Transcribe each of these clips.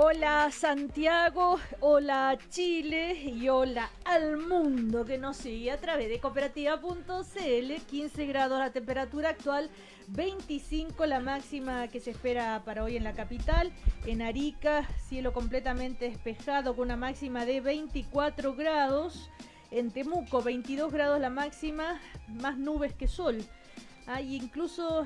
Hola Santiago, hola Chile y hola al mundo que nos sigue a través de cooperativa.cl. 15 grados la temperatura actual, 25 la máxima que se espera para hoy en la capital. En Arica, cielo completamente despejado con una máxima de 24 grados. En Temuco, 22 grados la máxima, más nubes que sol. Hay incluso,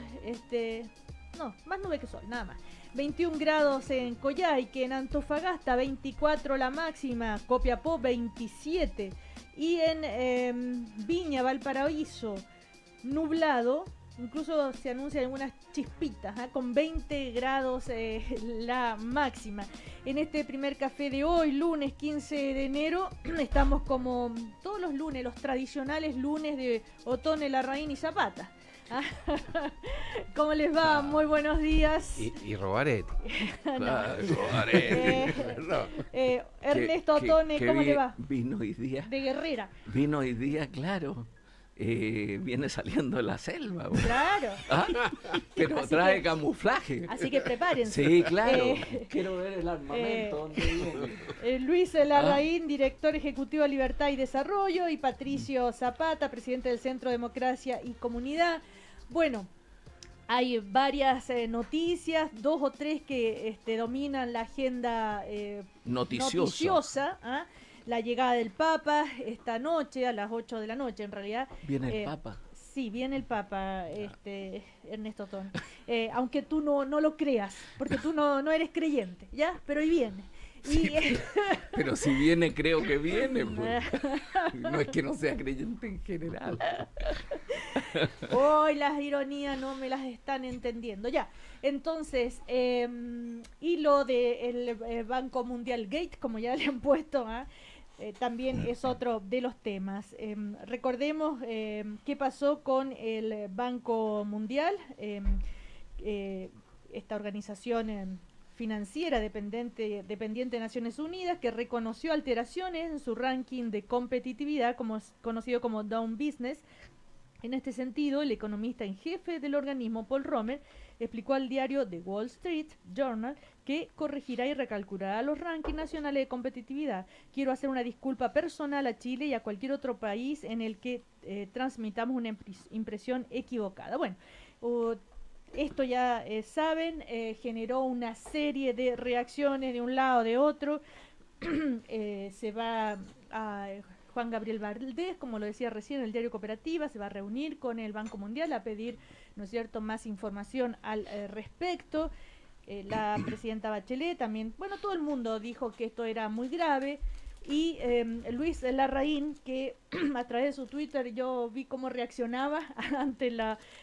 más nubes que sol, nada más. 21 grados en Coyhaique, en Antofagasta 24 la máxima, Copiapó 27 y en Viña, Valparaíso, nublado, incluso se anuncian algunas chispitas, con 20 grados la máxima. En este primer café de hoy, lunes 15 de enero, estamos como todos los lunes, los tradicionales lunes de Otone, Larraín y Zapata. ¿Cómo les va? Muy buenos días. Y Robaretti. Ernesto Otone, ¿cómo le va? Vino hoy día. De Guerrera. Vino hoy día, claro. Viene saliendo de la selva. Claro. Pero así trae que, camuflaje. Así que prepárense. Sí, claro. Quiero ver el armamento. ¿Dónde viene? Luis Larraín, director ejecutivo de Libertad y Desarrollo, y Patricio Zapata, presidente del Centro Democracia y Comunidad. Bueno, hay varias noticias, 2 o 3 que dominan la agenda noticiosa. La llegada del Papa esta noche, a las 8 de la noche en realidad. ¿Viene el Papa? Sí, viene el Papa, Ernesto Otone. Aunque tú no lo creas, porque tú no eres creyente, ¿ya? Pero hoy viene. Sí, pero si viene, creo que viene. Pues. No es que no sea creyente en general. Hoy las ironías no me las están entendiendo. Ya, entonces, y lo del Banco Mundial Gate, como ya le han puesto, también es otro de los temas. Recordemos qué pasó con el Banco Mundial, esta organización financiera dependiente de Naciones Unidas, que reconoció alteraciones en su ranking de competitividad, conocido como Down Business. En este sentido, el economista en jefe del organismo, Paul Romer, explicó al diario The Wall Street Journal que corregirá y recalculará los rankings nacionales de competitividad. Quiero hacer una disculpa personal a Chile y a cualquier otro país en el que transmitamos una impresión equivocada. Bueno, esto ya saben, generó una serie de reacciones de un lado de otro. Se va a Juan Gabriel Valdés, como lo decía recién, el diario Cooperativa, se va a reunir con el Banco Mundial a pedir, ¿no es cierto?, más información al respecto. La presidenta Bachelet también, bueno, todo el mundo dijo que esto era muy grave. Y Luis Larraín, que a través de su Twitter yo vi cómo reaccionaba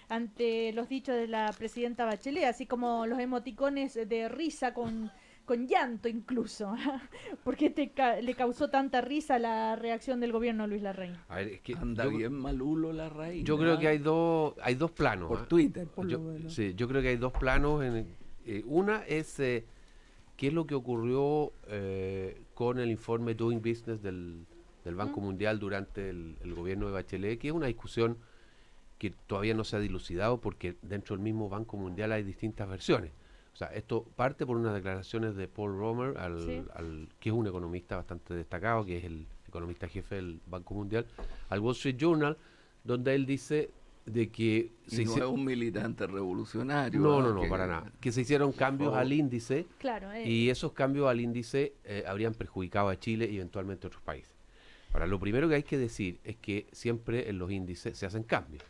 ante los dichos de la presidenta Bachelet, así como los emoticones de risa con llanto incluso, porque le causó tanta risa la reacción del gobierno de Luis Larraín. A ver, es que anda bien malulo Larraín. Yo creo que hay dos planos. Por Twitter, por lo menos. Sí, yo creo que hay dos planos. Una es qué es lo que ocurrió con el informe Doing Business del Banco Mundial durante el gobierno de Bachelet, que es una discusión que todavía no se ha dilucidado porque dentro del mismo Banco Mundial hay distintas versiones. O sea, esto parte por unas declaraciones de Paul Romer, que es un economista bastante destacado, que es el economista jefe del Banco Mundial, al Wall Street Journal, donde él dice de que... No es un militante revolucionario. No, para nada. Que se hicieron cambios al índice, claro, y esos cambios al índice habrían perjudicado a Chile y eventualmente a otros países. Ahora, lo primero que hay que decir es que siempre en los índices se hacen cambios.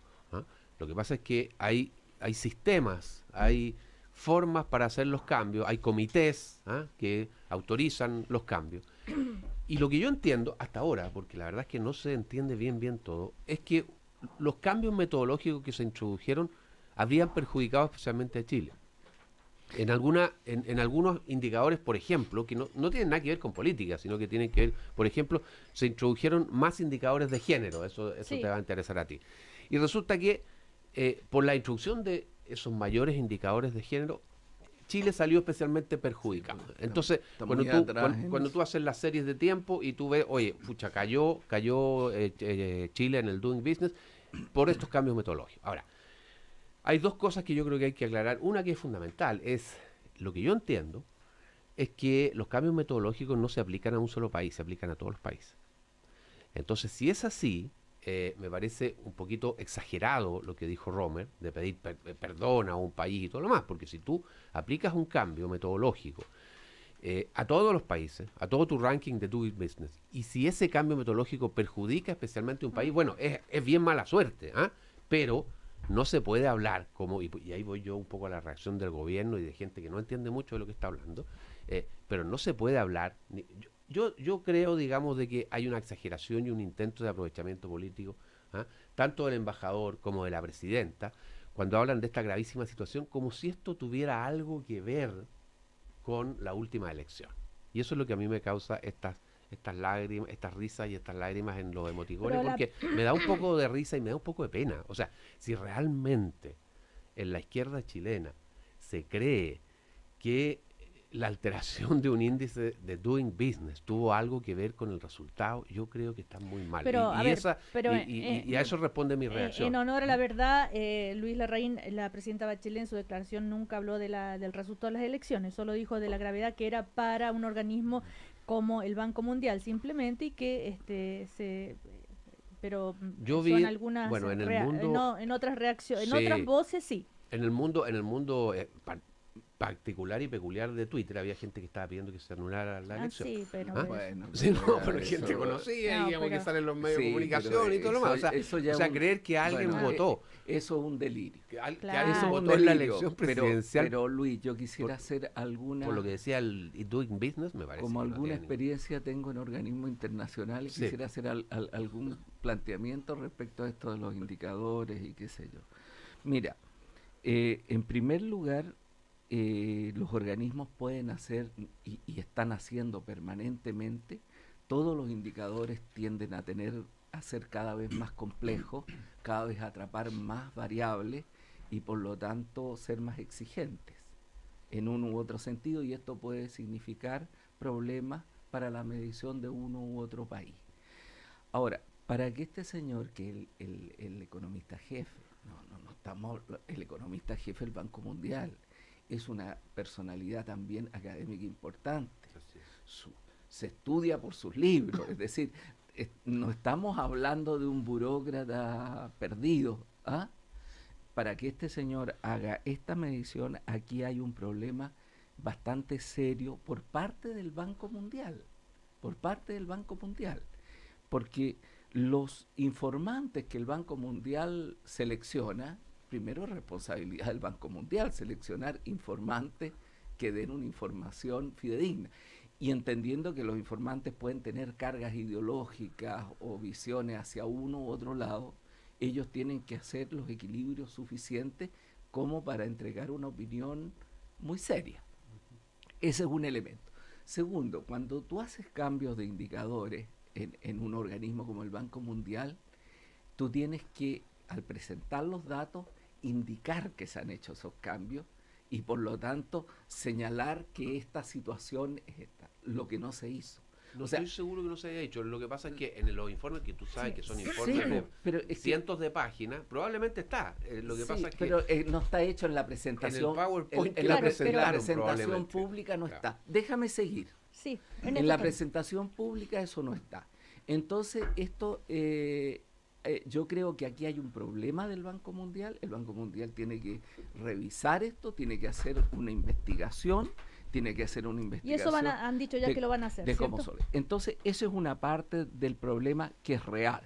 Lo que pasa es que hay sistemas, hay formas para hacer los cambios, hay comités que autorizan los cambios. Y lo que yo entiendo hasta ahora, porque la verdad es que no se entiende bien todo, es que los cambios metodológicos que se introdujeron habrían perjudicado especialmente a Chile. En algunos indicadores, por ejemplo, que no tienen nada que ver con política, sino que tienen que ver, por ejemplo, se introdujeron más indicadores de género, eso sí. Te va a interesar a ti. Y resulta que por la introducción de esos mayores indicadores de género, Chile salió especialmente perjudicado. Entonces, cuando tú haces las series de tiempo y tú ves, oye, pucha, cayó Chile en el Doing Business por estos cambios metodológicos. Ahora, hay dos cosas que yo creo que hay que aclarar. Una que es fundamental, es lo que yo entiendo, es que los cambios metodológicos no se aplican a un solo país, se aplican a todos los países. Entonces, si es así, me parece un poquito exagerado lo que dijo Romer, de pedir perdón a un país y todo lo más, porque si tú aplicas un cambio metodológico a todos los países, a todo tu ranking de Doing Business, y si ese cambio metodológico perjudica especialmente a un país, bueno, es bien mala suerte, ¿ah? Pero no se puede hablar como, y ahí voy yo un poco a la reacción del gobierno y de gente que no entiende mucho de lo que está hablando, pero no se puede hablar, yo creo, digamos, de que hay una exageración y un intento de aprovechamiento político, ¿ah? Tanto del embajador como de la presidenta, cuando hablan de esta gravísima situación, como si esto tuviera algo que ver con la última elección. Y eso es lo que a mí me causa estas lágrimas, estas risas y estas lágrimas en los emoticones, porque me da un poco de risa y me da un poco de pena. O sea, si realmente en la izquierda chilena se cree que la alteración de un índice de Doing Business tuvo algo que ver con el resultado, yo creo que está muy mal. Pero, y a eso responde mi reacción. En honor a la verdad, Luis Larraín, la presidenta Bachelet, en su declaración nunca habló del resultado de las elecciones, solo dijo de la gravedad que era para un organismo como el Banco Mundial, simplemente, y que pero yo son algunas, bueno, en el mundo, no, en otras reacciones, en sí, otras voces sí. En el mundo particular y peculiar de Twitter había gente que estaba pidiendo que se anulara la elección. Sí, pero bueno, sí, pero eso, gente conocida, digamos, que sale en los medios de sí, comunicación y todo lo más. O sea, creer que alguien votó. Eso es un delirio. Que alguien Claro. votó en la elección presidencial. Pero Luis, yo quisiera hacer alguna... Por lo que decía el Doing Business, me parece. Como que no alguna tiene experiencia tengo en organismos internacionales, Sí. quisiera hacer algún planteamiento respecto a esto de los indicadores y qué sé yo. Mira, en primer lugar, los organismos pueden hacer y están haciendo permanentemente, todos los indicadores tienden a ser cada vez más complejos, cada vez atrapar más variables y por lo tanto ser más exigentes en uno u otro sentido, y esto puede significar problemas para la medición de uno u otro país. Ahora, para que este señor, que el economista jefe, el economista jefe del Banco Mundial, es una personalidad también académica importante. Se estudia por sus libros, es decir, no estamos hablando de un burócrata perdido. ¿Ah? Para que este señor haga esta medición, aquí hay un problema bastante serio por parte del Banco Mundial, porque los informantes que el Banco Mundial selecciona, primero es responsabilidad del Banco Mundial seleccionar informantes que den una información fidedigna, y entendiendo que los informantes pueden tener cargas ideológicas o visiones hacia uno u otro lado, ellos tienen que hacer los equilibrios suficientes como para entregar una opinión muy seria. Ese es un elemento. Segundo, cuando tú haces cambios de indicadores en un organismo como el Banco Mundial, tú tienes que, al presentar los datos, indicar que se han hecho esos cambios y por lo tanto señalar que esta situación es esta, lo que no se hizo. No estoy seguro que no se haya hecho. Lo que pasa es que en los informes, que tú sabes que son informes de cientos de páginas, probablemente está. Lo que pasa es que... Pero no está hecho en la presentación. En el PowerPoint en la presentación pública no está. Déjame seguir. Sí, en la presentación pública eso no está. Entonces, esto... yo creo que aquí hay un problema del Banco Mundial. El Banco Mundial tiene que revisar esto, tiene que hacer una investigación, Y eso han dicho ya que lo van a hacer, ¿cierto? Entonces, eso es una parte del problema que es real.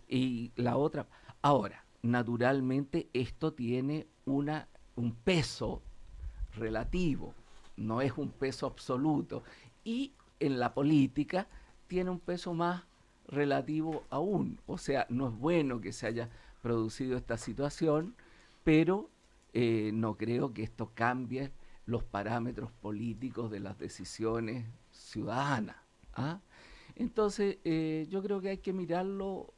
Y la otra... Ahora, naturalmente, esto tiene un peso relativo, no es un peso absoluto. Y en la política tiene un peso más relativo aún, o sea, no es bueno que se haya producido esta situación, pero no creo que esto cambie los parámetros políticos de las decisiones ciudadanas. ¿Ah? Entonces, yo creo que hay que mirarlo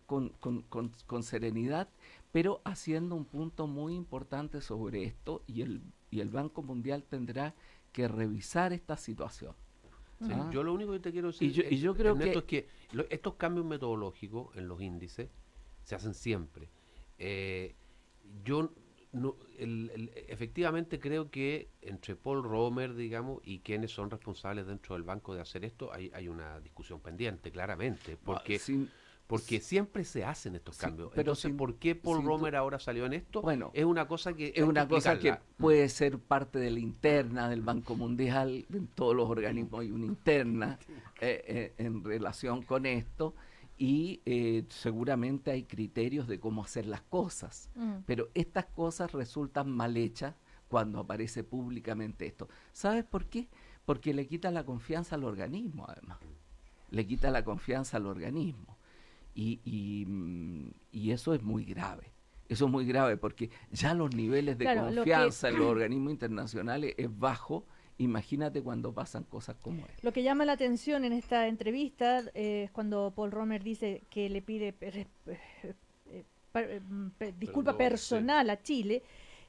con serenidad, pero haciendo un punto muy importante sobre esto, y el Banco Mundial tendrá que revisar esta situación. Sí, yo lo único que te quiero decir yo creo Ernesto, es que estos cambios metodológicos en los índices se hacen siempre. Yo no, efectivamente creo que entre Paul Romer, digamos, y quienes son responsables dentro del banco de hacer esto, hay una discusión pendiente, claramente, porque siempre se hacen estos cambios. Pero entonces, ¿por qué Paul Romer ahora salió en esto? Bueno, es una cosa que es una cosa que puede ser parte de la interna del Banco Mundial. En todos los organismos hay una interna en relación con esto, y seguramente hay criterios de cómo hacer las cosas, pero estas cosas resultan mal hechas cuando aparece públicamente esto. ¿Sabes por qué? Porque le quita la confianza al organismo, además. Le quita la confianza al organismo. Y eso es muy grave. Eso es muy grave porque ya los niveles de confianza en los organismos internacionales es bajo. Imagínate cuando pasan cosas como esta. Lo que llama la atención en esta entrevista es cuando Paul Romer dice que le pide disculpa personal a Chile,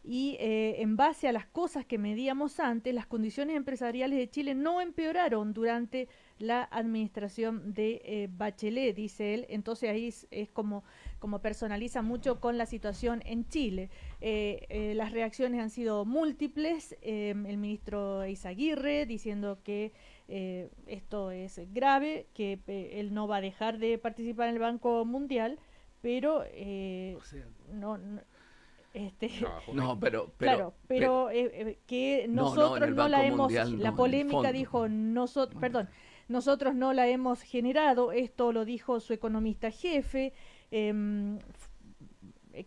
y en base a las cosas que medíamos antes, las condiciones empresariales de Chile no empeoraron durante la administración de Bachelet, dice él. Entonces ahí es como personaliza mucho con la situación en Chile. Las reacciones han sido múltiples. El ministro Eizaguirre diciendo que esto es grave, que él no va a dejar de participar en el Banco Mundial, pero que nosotros no la hemos, la polémica dijo, nosotros no la hemos generado. Esto lo dijo su economista jefe,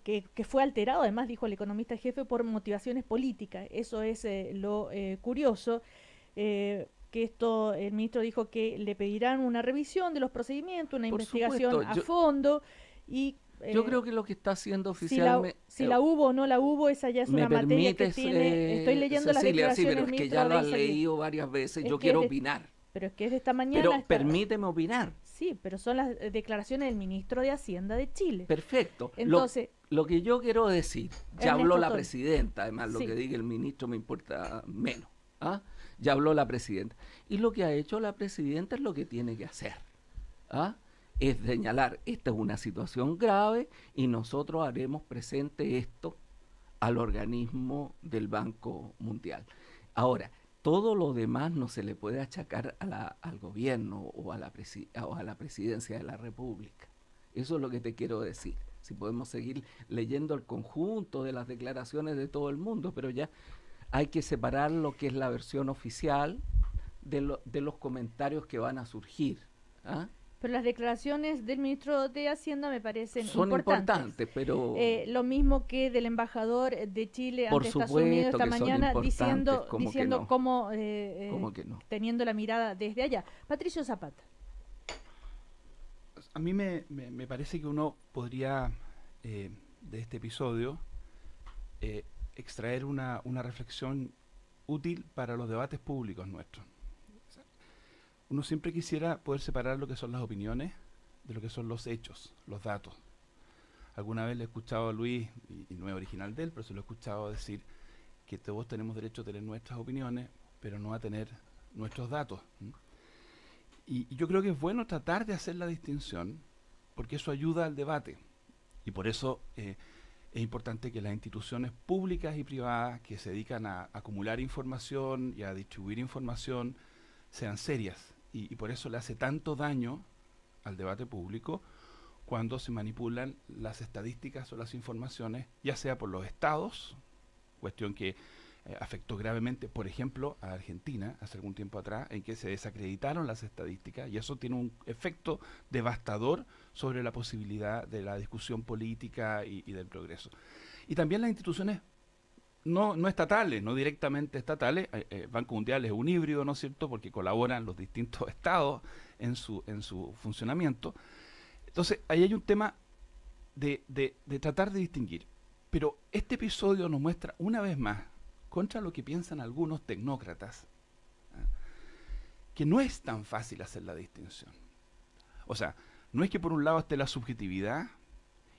que fue alterado, además dijo el economista jefe, por motivaciones políticas. Eso es lo curioso, que esto, el ministro dijo que le pedirán una revisión de los procedimientos, una investigación a fondo, y yo creo que lo que está haciendo oficialmente... Si la hubo o no la hubo, esa ya es una materia que tiene... Estoy leyendo Cecilia, las declaraciones. Sí, pero es que ya lo has leído varias veces, yo quiero opinar. Pero es que es de esta mañana... Pero permíteme opinar. Sí, pero son las declaraciones del ministro de Hacienda de Chile. Perfecto. Entonces... Lo que yo quiero decir, ya habló la presidenta, además lo que diga el ministro me importa menos. Ya habló la presidenta. Y lo que ha hecho la presidenta es lo que tiene que hacer. Es señalar, esta es una situación grave y nosotros haremos presente esto al organismo del Banco Mundial. Ahora, todo lo demás no se le puede achacar al gobierno o a la presidencia de la República. Eso es lo que te quiero decir. Si podemos seguir leyendo el conjunto de las declaraciones de todo el mundo, pero ya hay que separar lo que es la versión oficial de los comentarios que van a surgir. Pero las declaraciones del ministro de Hacienda me parecen son importantes, pero... lo mismo que del embajador de Chile ante Estados Unidos esta mañana, diciendo cómo teniendo la mirada desde allá. Patricio Zapata. A mí me parece que uno podría, de este episodio, extraer una reflexión útil para los debates públicos nuestros. Uno siempre quisiera poder separar lo que son las opiniones de lo que son los hechos, los datos. Alguna vez le he escuchado a Luis, y no es original de él, pero se lo he escuchado decir que todos tenemos derecho a tener nuestras opiniones, pero no a tener nuestros datos. Y yo creo que es bueno tratar de hacer la distinción, porque eso ayuda al debate. Y por eso es importante que las instituciones públicas y privadas que se dedican a acumular información y a distribuir información sean serias. Y por eso le hace tanto daño al debate público cuando se manipulan las estadísticas o las informaciones, ya sea por los estados, cuestión que afectó gravemente, por ejemplo, a Argentina hace algún tiempo atrás, en que se desacreditaron las estadísticas, y eso tiene un efecto devastador sobre la posibilidad de la discusión política y del progreso. Y también las instituciones no estatales, no directamente estatales. Banco Mundial es un híbrido, ¿no es cierto?, porque colaboran los distintos estados en su funcionamiento. Entonces, ahí hay un tema de tratar de distinguir. Pero este episodio nos muestra una vez más, contra lo que piensan algunos tecnócratas, que no es tan fácil hacer la distinción. O sea, no es que por un lado esté la subjetividad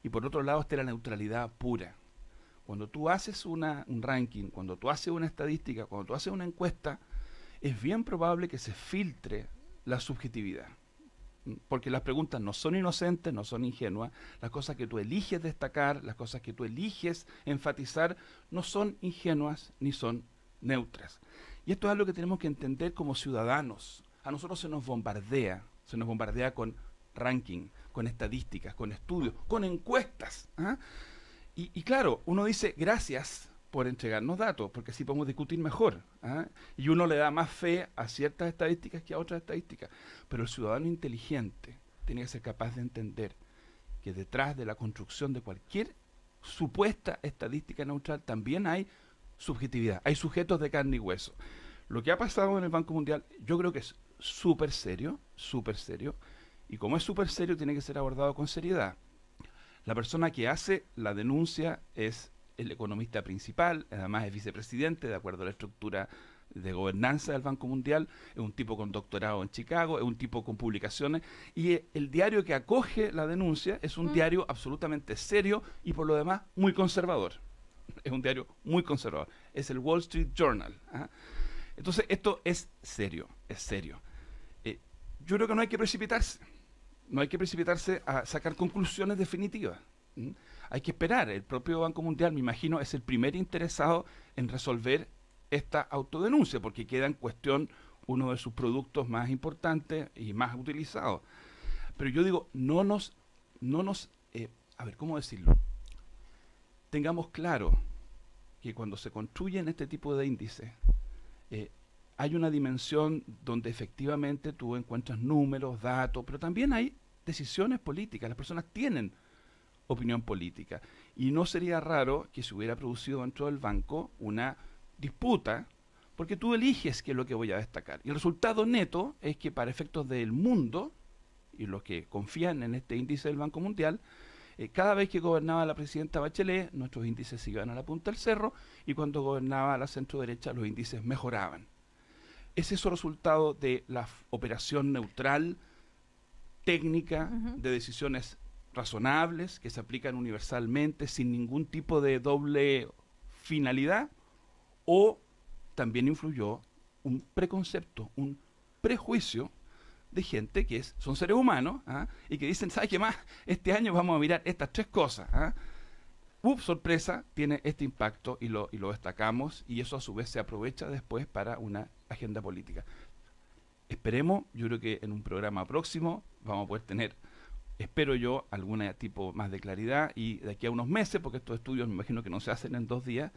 y por otro lado esté la neutralidad pura. Cuando tú haces un ranking, cuando tú haces una estadística, cuando tú haces una encuesta, es bien probable que se filtre la subjetividad. porque las preguntas no son inocentes, no son ingenuas, las cosas que tú eliges destacar, las cosas que tú eliges enfatizar, no son ingenuas ni son neutras. Y esto es algo que tenemos que entender como ciudadanos. A nosotros se nos bombardea con ranking, con estadísticas, con estudios, con encuestas. ¿Ah? Y claro, uno dice gracias por entregarnos datos, porque así podemos discutir mejor. ¿Ah? Y uno le da más fe a ciertas estadísticas que a otras estadísticas. Pero el ciudadano inteligente tiene que ser capaz de entender que detrás de la construcción de cualquier supuesta estadística neutral también hay subjetividad, hay sujetos de carne y hueso. Lo que ha pasado en el Banco Mundial yo creo que es súper serio, y como es súper serio tiene que ser abordado con seriedad. La persona que hace la denuncia es el economista principal, además es vicepresidente de acuerdo a la estructura de gobernanza del Banco Mundial, es un tipo con doctorado en Chicago, es un tipo con publicaciones, y el diario que acoge la denuncia es un diario absolutamente serio y por lo demás muy conservador. Es un diario muy conservador, es el Wall Street Journal. ¿Ah? Entonces esto es serio, es serio. Yo creo que no hay que precipitarse a sacar conclusiones definitivas. Hay que esperar. El propio Banco Mundial, me imagino, es el primer interesado en resolver esta autodenuncia, porque queda en cuestión uno de sus productos más importantes y más utilizados. Pero yo digo, a ver, ¿cómo decirlo? Tengamos claro que cuando se construyen este tipo de índices, hay una dimensión donde efectivamente tú encuentras números, datos, pero también hay decisiones políticas. Las personas tienen opinión política. Y no sería raro que se hubiera producido dentro del banco una disputa, porque tú eliges qué es lo que voy a destacar. Y el resultado neto es que para efectos del mundo, y los que confían en este índice del Banco Mundial, cada vez que gobernaba la presidenta Bachelet, nuestros índices se iban a la punta del cerro, y cuando gobernaba la centro-derecha, los índices mejoraban. ¿Es eso resultado de la operación neutral, técnica, de decisiones razonables, que se aplican universalmente, sin ningún tipo de doble finalidad? ¿O también influyó un preconcepto, un prejuicio de gente que son seres humanos, ¿ah? Y que dicen, ¿sabes qué más? Este año vamos a mirar estas tres cosas. ¿Ah? Sorpresa, tiene este impacto y lo destacamos, y eso a su vez se aprovecha después para una agenda política. Esperemos, yo creo que en un programa próximo vamos a poder tener, espero yo, algún tipo más de claridad, y de aquí a unos meses, porque estos estudios me imagino que no se hacen en 2 días,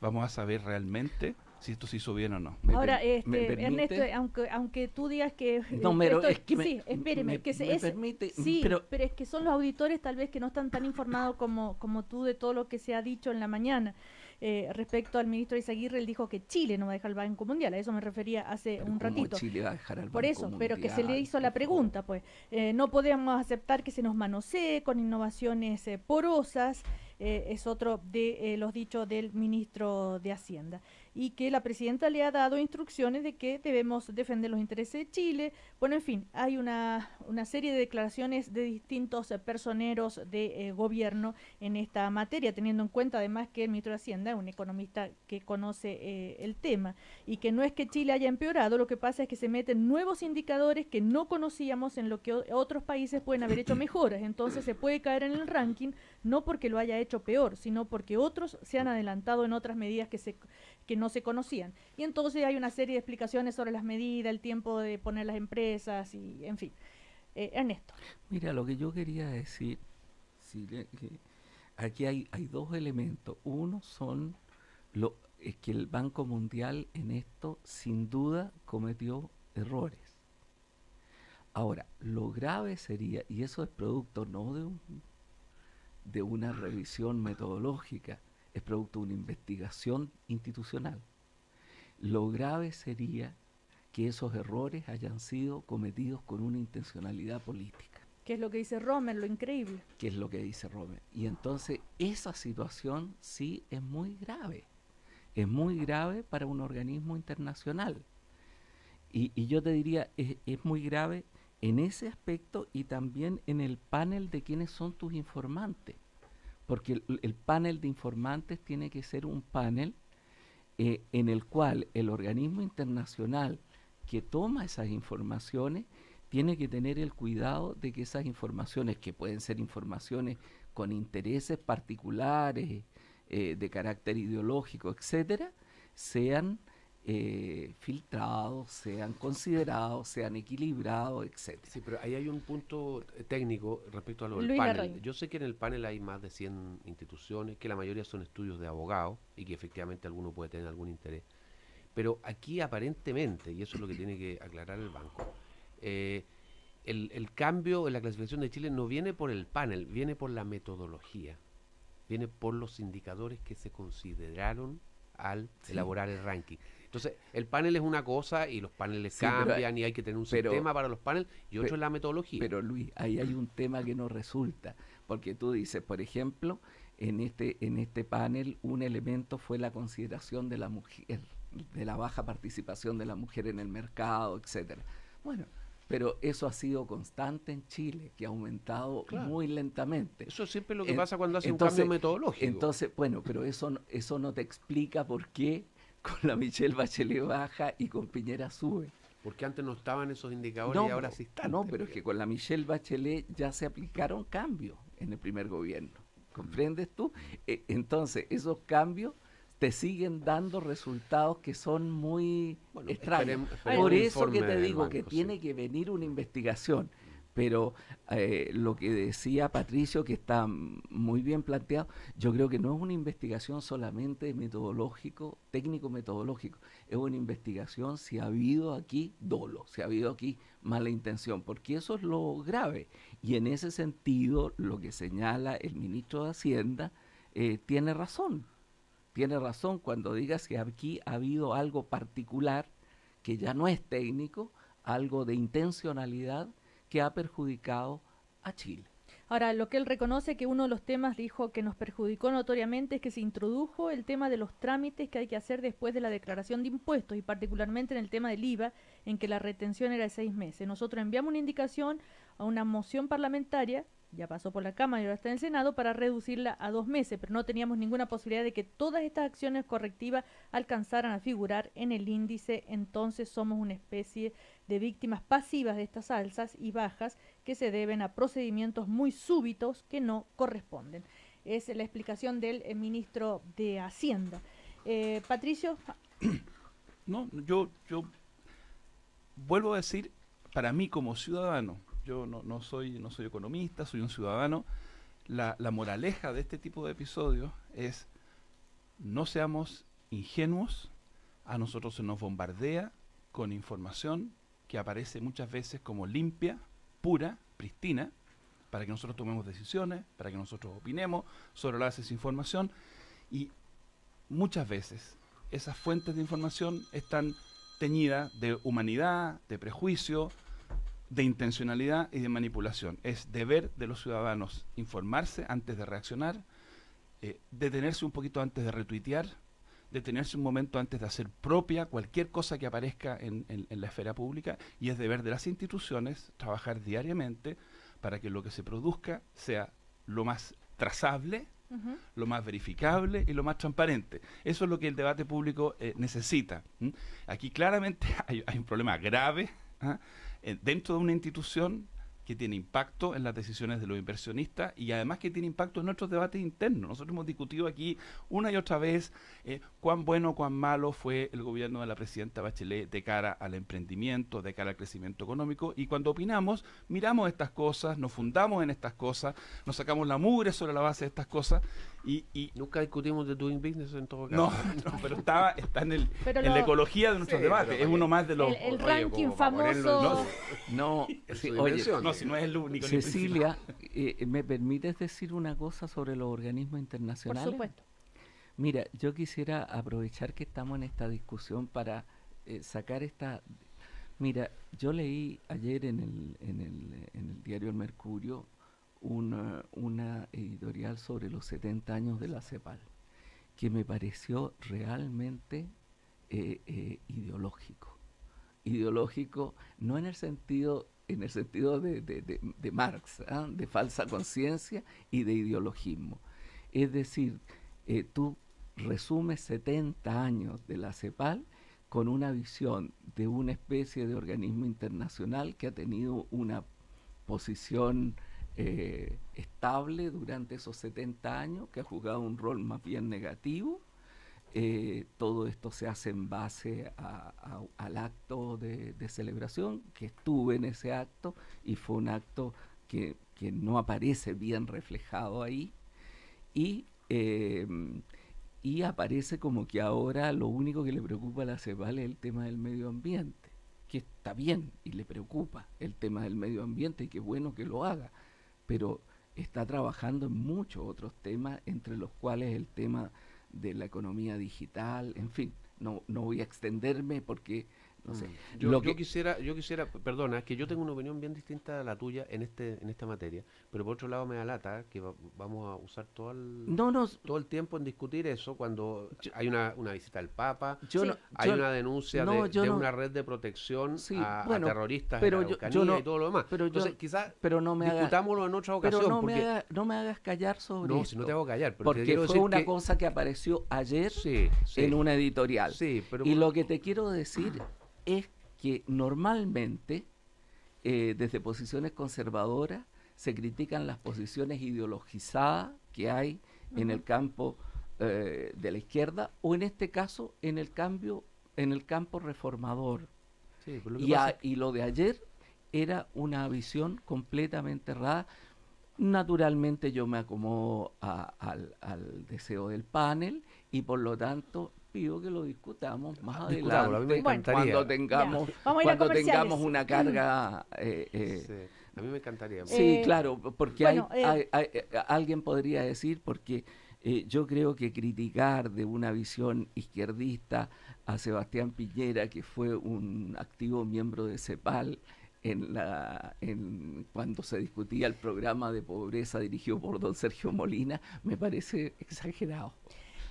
vamos a saber realmente si esto se hizo bien o no. Ahora, Ernesto, aunque tú digas que... No, pero es que sí, espéreme, permite, sí, pero es que son los auditores tal vez que no están tan informados como tú de todo lo que se ha dicho en la mañana. Respecto al ministro Izaguirre, él dijo que Chile no va a dejar el Banco Mundial, a eso me refería hace un ratito. Chile va a dejar al Por Banco eso, Mundial, pero que se le hizo la pregunta, pues, no podemos aceptar que se nos manosee con innovaciones porosas, es otro de los dichos del ministro de Hacienda, y que la presidenta le ha dado instrucciones de que debemos defender los intereses de Chile. Bueno, en fin, hay una serie de declaraciones de distintos personeros de gobierno en esta materia, teniendo en cuenta además que el ministro de Hacienda es un economista que conoce el tema, y que no es que Chile haya empeorado, lo que pasa es que se meten nuevos indicadores que no conocíamos, en lo que otros países pueden haber hecho mejoras. Entonces se puede caer en el ranking, no porque lo haya hecho peor, sino porque otros se han adelantado en otras medidas que no se conocían. Y entonces hay una serie de explicaciones sobre las medidas, el tiempo de poner las empresas, y en fin. Ernesto. Mira, lo que yo quería decir, que aquí hay 2 elementos. Uno es que el Banco Mundial en esto sin duda cometió errores. Ahora, lo grave sería, y eso es producto no de una revisión metodológica, es producto de una investigación institucional. Lo grave sería que esos errores hayan sido cometidos con una intencionalidad política. ¿Qué es lo que dice Romer? Lo increíble. ¿Qué es lo que dice Romer? Y entonces esa situación sí es muy grave. Es muy grave para un organismo internacional. Y yo te diría, es muy grave en ese aspecto y también en el panel de quiénes son tus informantes. Porque el panel de informantes tiene que ser un panel en el cual el organismo internacional que toma esas informaciones tiene que tener el cuidado de que esas informaciones, que pueden ser informaciones con intereses particulares, de carácter ideológico, etcétera, sean filtrados, sean considerados, sean equilibrados, etcétera. Sí, pero ahí hay un punto técnico respecto a lo del Luis panel. Larraín. Yo sé que en el panel hay más de 100 instituciones, que la mayoría son estudios de abogados y que efectivamente alguno puede tener algún interés. Pero aquí aparentemente, y eso es lo que tiene que aclarar el banco, el cambio en la clasificación de Chile no viene por el panel, viene por la metodología, viene por los indicadores que se consideraron al elaborar el ranking. Entonces, el panel es una cosa y los paneles cambian y hay que tener un sistema para los paneles y otro es la metodología. Pero Luis, ahí hay un tema que no resulta, porque tú dices, por ejemplo, en este panel un elemento fue la consideración de la mujer, de la baja participación de la mujer en el mercado, etcétera. Bueno, pero eso ha sido constante en Chile, que ha aumentado muy lentamente. Eso siempre es lo que pasa cuando hace un cambio metodológico. Entonces, bueno, pero eso no te explica por qué con la Michelle Bachelet baja y con Piñera sube. Porque antes no estaban esos indicadores y ahora sí están. No, pero es que con la Michelle Bachelet ya se aplicaron cambios en el primer gobierno. ¿Comprendes tú? Entonces, esos cambios te siguen dando resultados que son muy extraños. Por eso que te digo que tiene que venir una investigación. Pero lo que decía Patricio, que está muy bien planteado, yo creo que no es una investigación solamente metodológico, técnico-metodológico, es una investigación si ha habido aquí dolo, si ha habido aquí mala intención, porque eso es lo grave. Y en ese sentido, lo que señala el ministro de Hacienda tiene razón cuando diga que aquí ha habido algo particular, que ya no es técnico, algo de intencionalidad, que ha perjudicado a Chile. Ahora, lo que él reconoce que uno de los temas, dijo, que nos perjudicó notoriamente es que se introdujo el tema de los trámites que hay que hacer después de la declaración de impuestos y particularmente en el tema del IVA, en que la retención era de 6 meses. Nosotros enviamos una indicación a una moción parlamentaria, ya pasó por la Cámara y ahora está en el Senado, para reducirla a 2 meses, pero no teníamos ninguna posibilidad de que todas estas acciones correctivas alcanzaran a figurar en el índice. Entonces somos una especie de víctimas pasivas de estas alzas y bajas que se deben a procedimientos muy súbitos que no corresponden. Es la explicación del ministro de Hacienda. Patricio. No, yo vuelvo a decir, para mí como ciudadano, yo no soy economista, soy un ciudadano, la moraleja de este tipo de episodios es: no seamos ingenuos, a nosotros se nos bombardea con información que aparece muchas veces como limpia, pura, pristina, para que nosotros tomemos decisiones, para que nosotros opinemos sobre la desinformación, y muchas veces esas fuentes de información están teñidas de humanidad, de prejuicio, de intencionalidad y de manipulación. Es deber de los ciudadanos informarse antes de reaccionar, detenerse un poquito antes de retuitear, detenerse un momento antes de hacer propia cualquier cosa que aparezca en la esfera pública, y es deber de las instituciones trabajar diariamente para que lo que se produzca sea lo más trazable, lo más verificable y lo más transparente. Eso es lo que el debate público necesita. Aquí claramente hay un problema grave dentro de una institución que tiene impacto en las decisiones de los inversionistas y además que tiene impacto en nuestros debates internos. Nosotros hemos discutido aquí una y otra vez cuán bueno o cuán malo fue el gobierno de la presidenta Bachelet de cara al emprendimiento, de cara al crecimiento económico, y cuando opinamos, miramos estas cosas, nos fundamos en estas cosas, nos sacamos la mugre sobre la base de estas cosas y nunca discutimos de doing business en todo caso. No, pero está en la ecología de nuestros debates, es uno más de los... El ranking famoso... Si no es el único. Cecilia, ¿me permites decir una cosa sobre los organismos internacionales? Por supuesto. Mira, yo quisiera aprovechar que estamos en esta discusión para sacar esta... Mira, yo leí ayer en el diario El Mercurio una editorial sobre los 70 años de la CEPAL, que me pareció realmente ideológico. Ideológico no en el sentido de Marx, de falsa conciencia y de ideologismo. Es decir, tú resumes 70 años de la CEPAL con una visión de una especie de organismo internacional que ha tenido una posición estable durante esos 70 años, que ha jugado un rol más bien negativo. Todo esto se hace en base al acto de celebración, que estuve en ese acto y fue un acto que no aparece bien reflejado ahí, y aparece como que ahora lo único que le preocupa a la CEPAL es el tema del medio ambiente, que está bien y le preocupa el tema del medio ambiente y qué bueno que lo haga, pero está trabajando en muchos otros temas, entre los cuales el tema de la economía digital, en fin, no voy a extenderme porque no sé. Yo quisiera, perdona, es que yo tengo una opinión bien distinta a la tuya en esta materia, pero por otro lado me da lata que vamos a usar todo el tiempo en discutir eso cuando hay una visita del Papa, hay una denuncia de una red de protección a terroristas en la Araucanía y todo lo demás. Entonces quizás discutámoslo en otra ocasión. Pero no me hagas callar sobre esto. No, si no te hago callar. Porque fue una cosa que apareció ayer en una editorial. Y lo que te quiero decir es que normalmente desde posiciones conservadoras se critican las posiciones ideologizadas que hay en el campo de la izquierda, o en este caso en el campo reformador. Y lo de ayer era una visión completamente errada. Naturalmente yo me acomodo al deseo del panel y por lo tanto pido que lo discutamos más adelante, a mí me encantaría. cuando tengamos una carga. A mí me encantaría. Sí, claro, porque alguien podría decir, porque yo creo que criticar de una visión izquierdista a Sebastián Piñera, que fue un activo miembro de CEPAL, cuando se discutía el programa de pobreza dirigido por don Sergio Molina, me parece exagerado.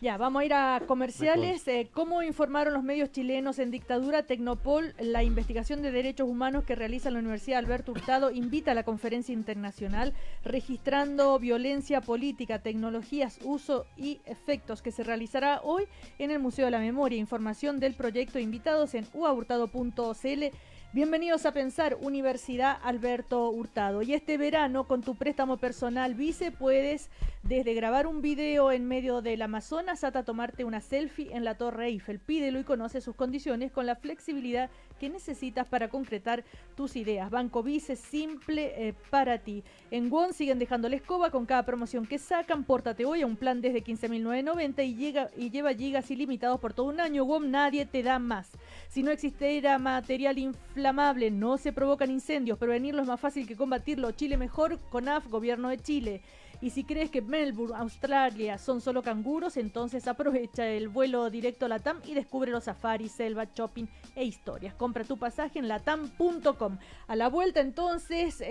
Ya, vamos a ir a comerciales. ¿Cómo informaron los medios chilenos en dictadura? Tecnopol, la investigación de derechos humanos que realiza la Universidad Alberto Hurtado, invita a la conferencia internacional registrando violencia política, tecnologías, uso y efectos, que se realizará hoy en el Museo de la Memoria. Información del proyecto, invitados en uahurtado.cl. Bienvenidos a Pensar, Universidad Alberto Hurtado. Y este verano, con tu préstamo personal Vice, puedes desde grabar un video en medio del Amazonas hasta tomarte una selfie en la Torre Eiffel. Pídelo y conoce sus condiciones con la flexibilidad que necesitas para concretar tus ideas. Banco Vice, simple para ti. En WOM siguen dejando la escoba con cada promoción que sacan. Pórtate hoy a un plan desde 15.990 y lleva gigas ilimitados por todo un año. WOM, nadie te da más. Si no existiera material inflamable, no se provocan incendios. Prevenirlo es más fácil que combatirlo. Chile mejor, CONAF, Gobierno de Chile. Y si crees que Melbourne, Australia son solo canguros, entonces aprovecha el vuelo directo a LATAM y descubre los safaris, selva, shopping e historias. Compra tu pasaje en latam.com. A la vuelta entonces,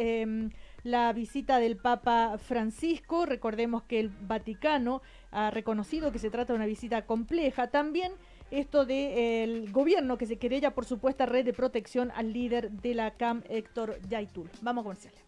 la visita del Papa Francisco. Recordemos que el Vaticano ha reconocido que se trata de una visita compleja. También esto del gobierno que se querella por supuesta red de protección al líder de la CAM, Héctor Yaitul. Vamos a comerciales.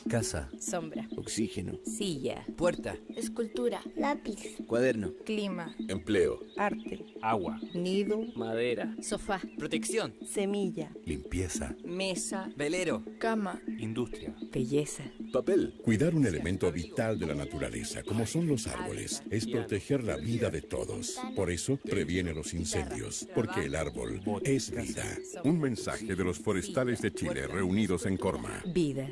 Casa, sombra, oxígeno, silla, puerta, escultura, lápiz, cuaderno, clima, empleo, arte, agua, nido, madera, sofá, protección, semilla, limpieza, mesa, velero, cama, industria, belleza, papel. Cuidar un elemento vital de la naturaleza, como son los árboles, es proteger la vida de todos. Por eso, previene los incendios, porque el árbol es vida. Un mensaje de los forestales de Chile reunidos en Corma. vida.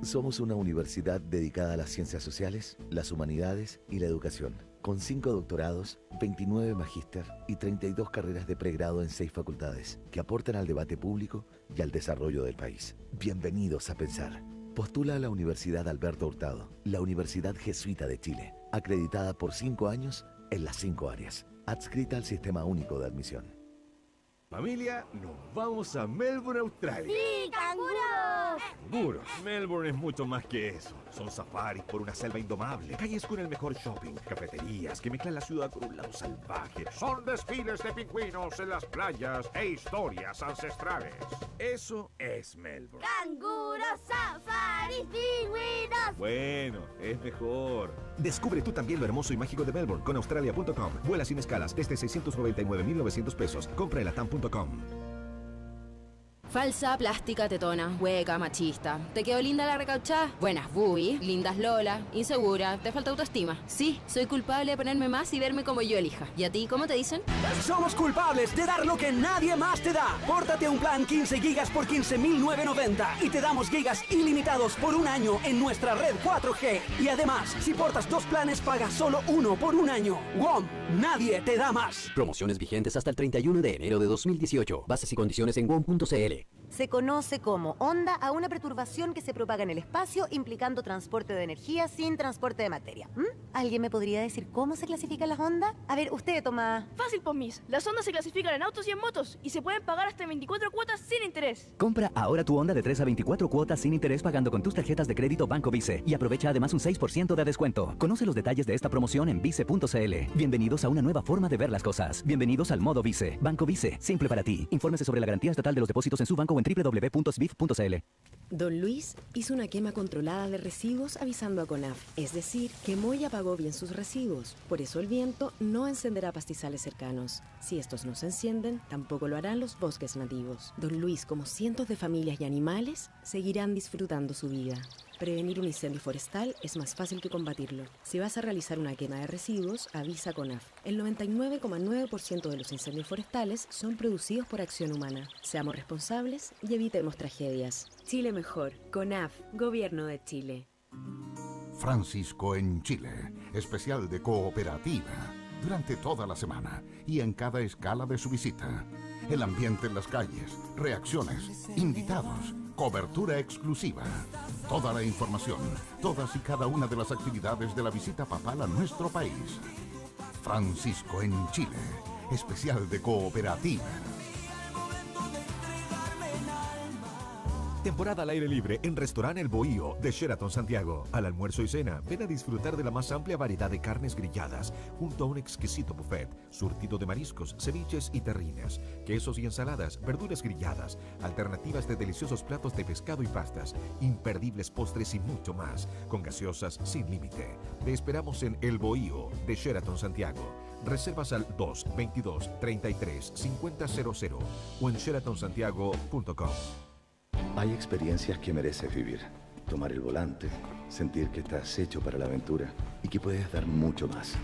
Somos una universidad dedicada a las ciencias sociales, las humanidades y la educación, con 5 doctorados, 29 magíster y 32 carreras de pregrado en 6 facultades, que aportan al debate público y al desarrollo del país. Bienvenidos a Pensar. Postula a la Universidad Alberto Hurtado, la Universidad Jesuita de Chile, acreditada por 5 años en las 5 áreas, adscrita al Sistema Único de Admisión. Familia, nos vamos a Melbourne, Australia. ¡Sí, canguros! ¡Canguros! Melbourne es mucho más que eso. Son safaris por una selva indomable, calles con el mejor shopping, cafeterías que mezclan la ciudad con un lado salvaje. Son desfiles de pingüinos en las playas e historias ancestrales. Eso es Melbourne. ¡Canguros, safaris, pingüinos Bueno, es mejor. Descubre tú también lo hermoso y mágico de Melbourne con Australia.com. Vuela sin escalas desde 699.900 pesos. Compra en latam.com. Falsa, plástica, tetona, hueca, machista. ¿Te quedó linda la recauchada? Buenas boobies, lindas Lola, insegura, te falta autoestima. Sí, soy culpable de ponerme más y verme como yo elija. ¿Y a ti cómo te dicen? Somos culpables de dar lo que nadie más te da. Pórtate a un plan 15 gigas por 15.990 y te damos gigas ilimitados por un año en nuestra red 4G. Y además, si portas 2 planes, pagas solo uno por un año. WOM, nadie te da más. Promociones vigentes hasta el 31 de enero de 2018. Bases y condiciones en WOM.cl. Se conoce como onda a una perturbación que se propaga en el espacio implicando transporte de energía sin transporte de materia. ¿Alguien me podría decir cómo se clasifican las ondas? A ver, usted, Tomás. Fácil, Pomis. Las ondas se clasifican en autos y en motos y se pueden pagar hasta 24 cuotas sin interés. Compra ahora tu Honda de 3 a 24 cuotas sin interés pagando con tus tarjetas de crédito Banco Vice y aprovecha además un 6% de descuento. Conoce los detalles de esta promoción en vice.cl. Bienvenidos a una nueva forma de ver las cosas. Bienvenidos al modo Vice. Banco Vice, simple para ti. Infórmese sobre la garantía estatal de los depósitos en su banco o en www.svif.cl. Don Luis hizo una quema controlada de residuos avisando a CONAF, es decir, quemó y apagó bien sus residuos. Por eso el viento no encenderá pastizales cercanos. Si estos no se encienden, tampoco lo harán los bosques nativos. Don Luis, como cientos de familias y animales, seguirán disfrutando su vida. Prevenir un incendio forestal es más fácil que combatirlo. Si vas a realizar una quema de residuos, avisa a CONAF. El 99,9% de los incendios forestales son producidos por acción humana. Seamos responsables y evitemos tragedias. Chile mejor. CONAF, Gobierno de Chile. Francisco en Chile, especial de cooperativa. Durante toda la semana y en cada escala de su visita. El ambiente en las calles, reacciones, invitados, cobertura exclusiva. Toda la información, todas y cada una de las actividades de la visita papal a nuestro país. Francisco en Chile, especial de cooperativa. Temporada al aire libre en Restaurante El Bohío de Sheraton Santiago. Al almuerzo y cena, ven a disfrutar de la más amplia variedad de carnes grilladas, junto a un exquisito buffet, surtido de mariscos, ceviches y terrinas, quesos y ensaladas, verduras grilladas, alternativas de deliciosos platos de pescado y pastas, imperdibles postres y mucho más, con gaseosas sin límite. Te esperamos en El Bohío de Sheraton Santiago. Reservas al 222-33-5000 o en sheratonsantiago.com. Hay experiencias que mereces vivir. Tomar el volante, sentir que estás hecho para la aventura y que puedes dar mucho más.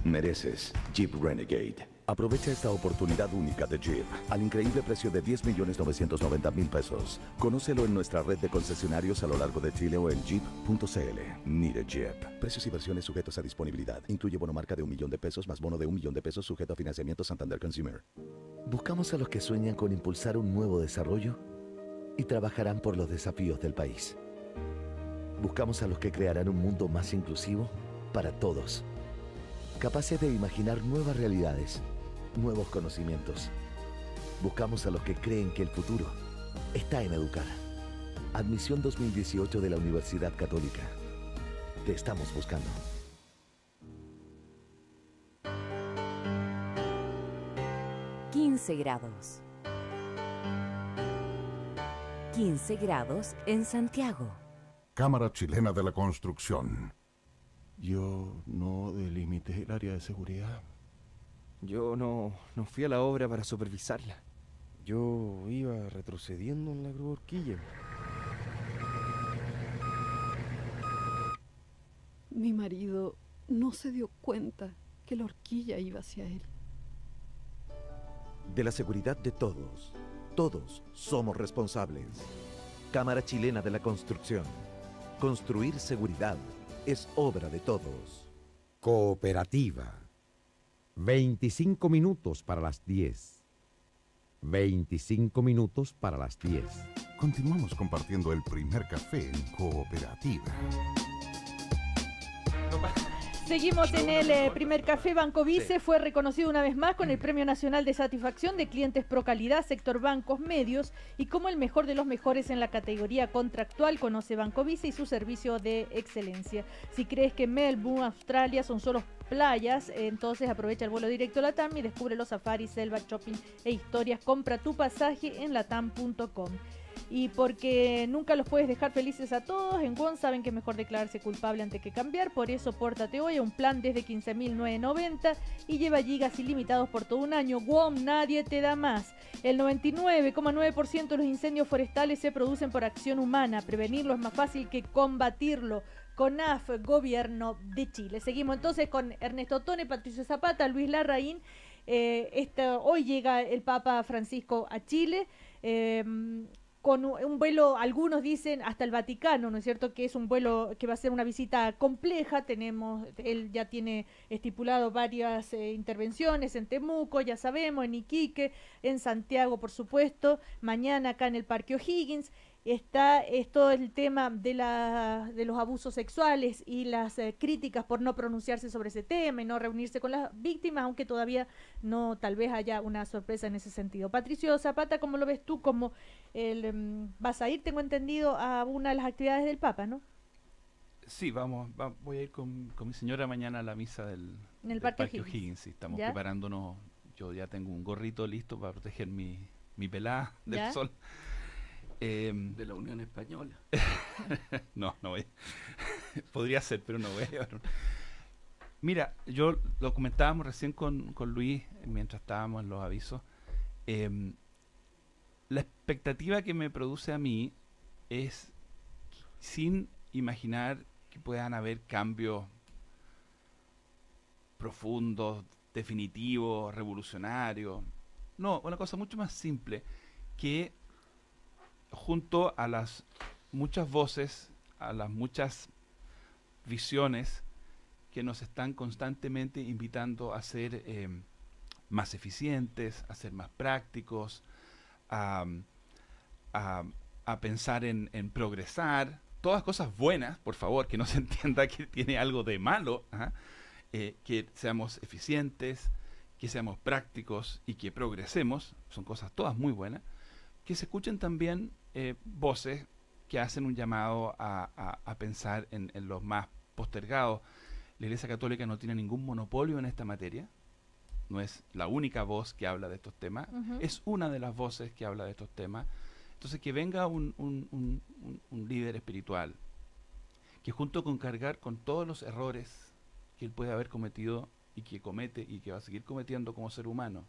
Mereces Jeep Renegade. Aprovecha esta oportunidad única de Jeep al increíble precio de 10.990.000 pesos. Conócelo en nuestra red de concesionarios a lo largo de Chile o en jeep.cl. Need a Jeep. Precios y versiones sujetos a disponibilidad. Incluye bono marca de $1.000.000 más bono de $1.000.000 sujeto a financiamiento Santander Consumer. Buscamos a los que sueñan con impulsar un nuevo desarrollo y trabajarán por los desafíos del país. Buscamos a los que crearán un mundo más inclusivo para todos, capaces de imaginar nuevas realidades, nuevos conocimientos. Buscamos a los que creen que el futuro está en educar. Admisión 2018 de la Universidad Católica. Te estamos buscando. grados. 15 grados en Santiago. Cámara Chilena de la Construcción. Yo no delimité el área de seguridad. Yo no fui a la obra para supervisarla. Yo iba retrocediendo en la grúa horquilla. Mi marido no se dio cuenta que la horquilla iba hacia él. De la seguridad de todos, todos somos responsables. Cámara Chilena de la Construcción. Construir seguridad es obra de todos. Cooperativa. 25 minutos para las 10. 25 minutos para las 10. Continuamos compartiendo el primer café en Cooperativa. Seguimos en el primer café. Banco Vice fue reconocido una vez más con el Premio Nacional de Satisfacción de Clientes Pro Calidad, sector bancos medios, y como el mejor de los mejores en la categoría contractual. Conoce Banco Vice y su servicio de excelencia. Si crees que Melbourne, Australia son solo playas, entonces aprovecha el vuelo directo a LATAM y descubre los safaris, selva, shopping e historias. Compra tu pasaje en latam.com. Y porque nunca los puedes dejar felices a todos, en WOM saben que es mejor declararse culpable antes que cambiar. Por eso pórtate hoy a un plan desde 15.990 y lleva gigas ilimitados por todo un año. WOM, nadie te da más. El 99,9% de los incendios forestales se producen por acción humana. Prevenirlo es más fácil que combatirlo. CONAF, Gobierno de Chile. Seguimos entonces con Ernesto Tone, Patricio Zapata, Luis Larraín. Hoy llega el Papa Francisco a Chile. Con un vuelo, algunos dicen hasta el Vaticano, ¿no es cierto? Que es un vuelo que va a ser una visita compleja. Él ya tiene estipulado varias intervenciones en Temuco, ya sabemos, en Iquique, en Santiago, por supuesto. Mañana acá en el Parque O'Higgins. Es todo el tema de los abusos sexuales y las críticas por no pronunciarse sobre ese tema y no reunirse con las víctimas, aunque todavía no, tal vez haya una sorpresa en ese sentido. Patricio Zapata, ¿cómo lo ves tú? Vas a ir, tengo entendido, a una de las actividades del Papa, ¿no? Sí, voy a ir con mi señora mañana a la misa en el Parque O'Higgins. Sí, estamos preparándonos. Yo ya tengo un gorrito listo para proteger mi pelada del sol. De la Unión Española. No voy. Podría ser, pero no voy. Mira, yo lo comentábamos recién con Luis mientras estábamos en los avisos. La expectativa que me produce a mí es, sin imaginar que puedan haber cambios profundos, definitivos, revolucionarios. No, una cosa mucho más simple, que junto a las muchas voces, a las muchas visiones que nos están constantemente invitando a ser más eficientes, a ser más prácticos, a pensar en progresar, todas cosas buenas, por favor, que no se entienda que tiene algo de malo, que seamos eficientes, que seamos prácticos y que progresemos, son cosas todas muy buenas. Que se escuchen también voces que hacen un llamado a pensar en los más postergados. La Iglesia Católica no tiene ningún monopolio en esta materia, no es la única voz que habla de estos temas, es una de las voces que habla de estos temas. Entonces que venga un líder espiritual que, junto con cargar con todos los errores que él puede haber cometido y que comete y que va a seguir cometiendo como ser humano,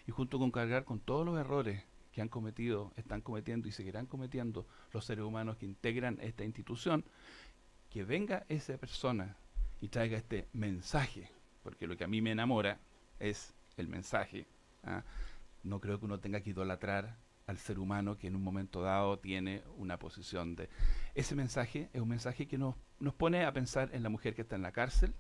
y junto con cargar con todos los errores que han cometido, están cometiendo y seguirán cometiendo los seres humanos que integran esta institución, que venga esa persona y traiga este mensaje, porque lo que a mí me enamora es el mensaje. No creo que uno tenga que idolatrar al ser humano que en un momento dado tiene una posición de... Ese mensaje es un mensaje que nos pone a pensar en la mujer que está en la cárcel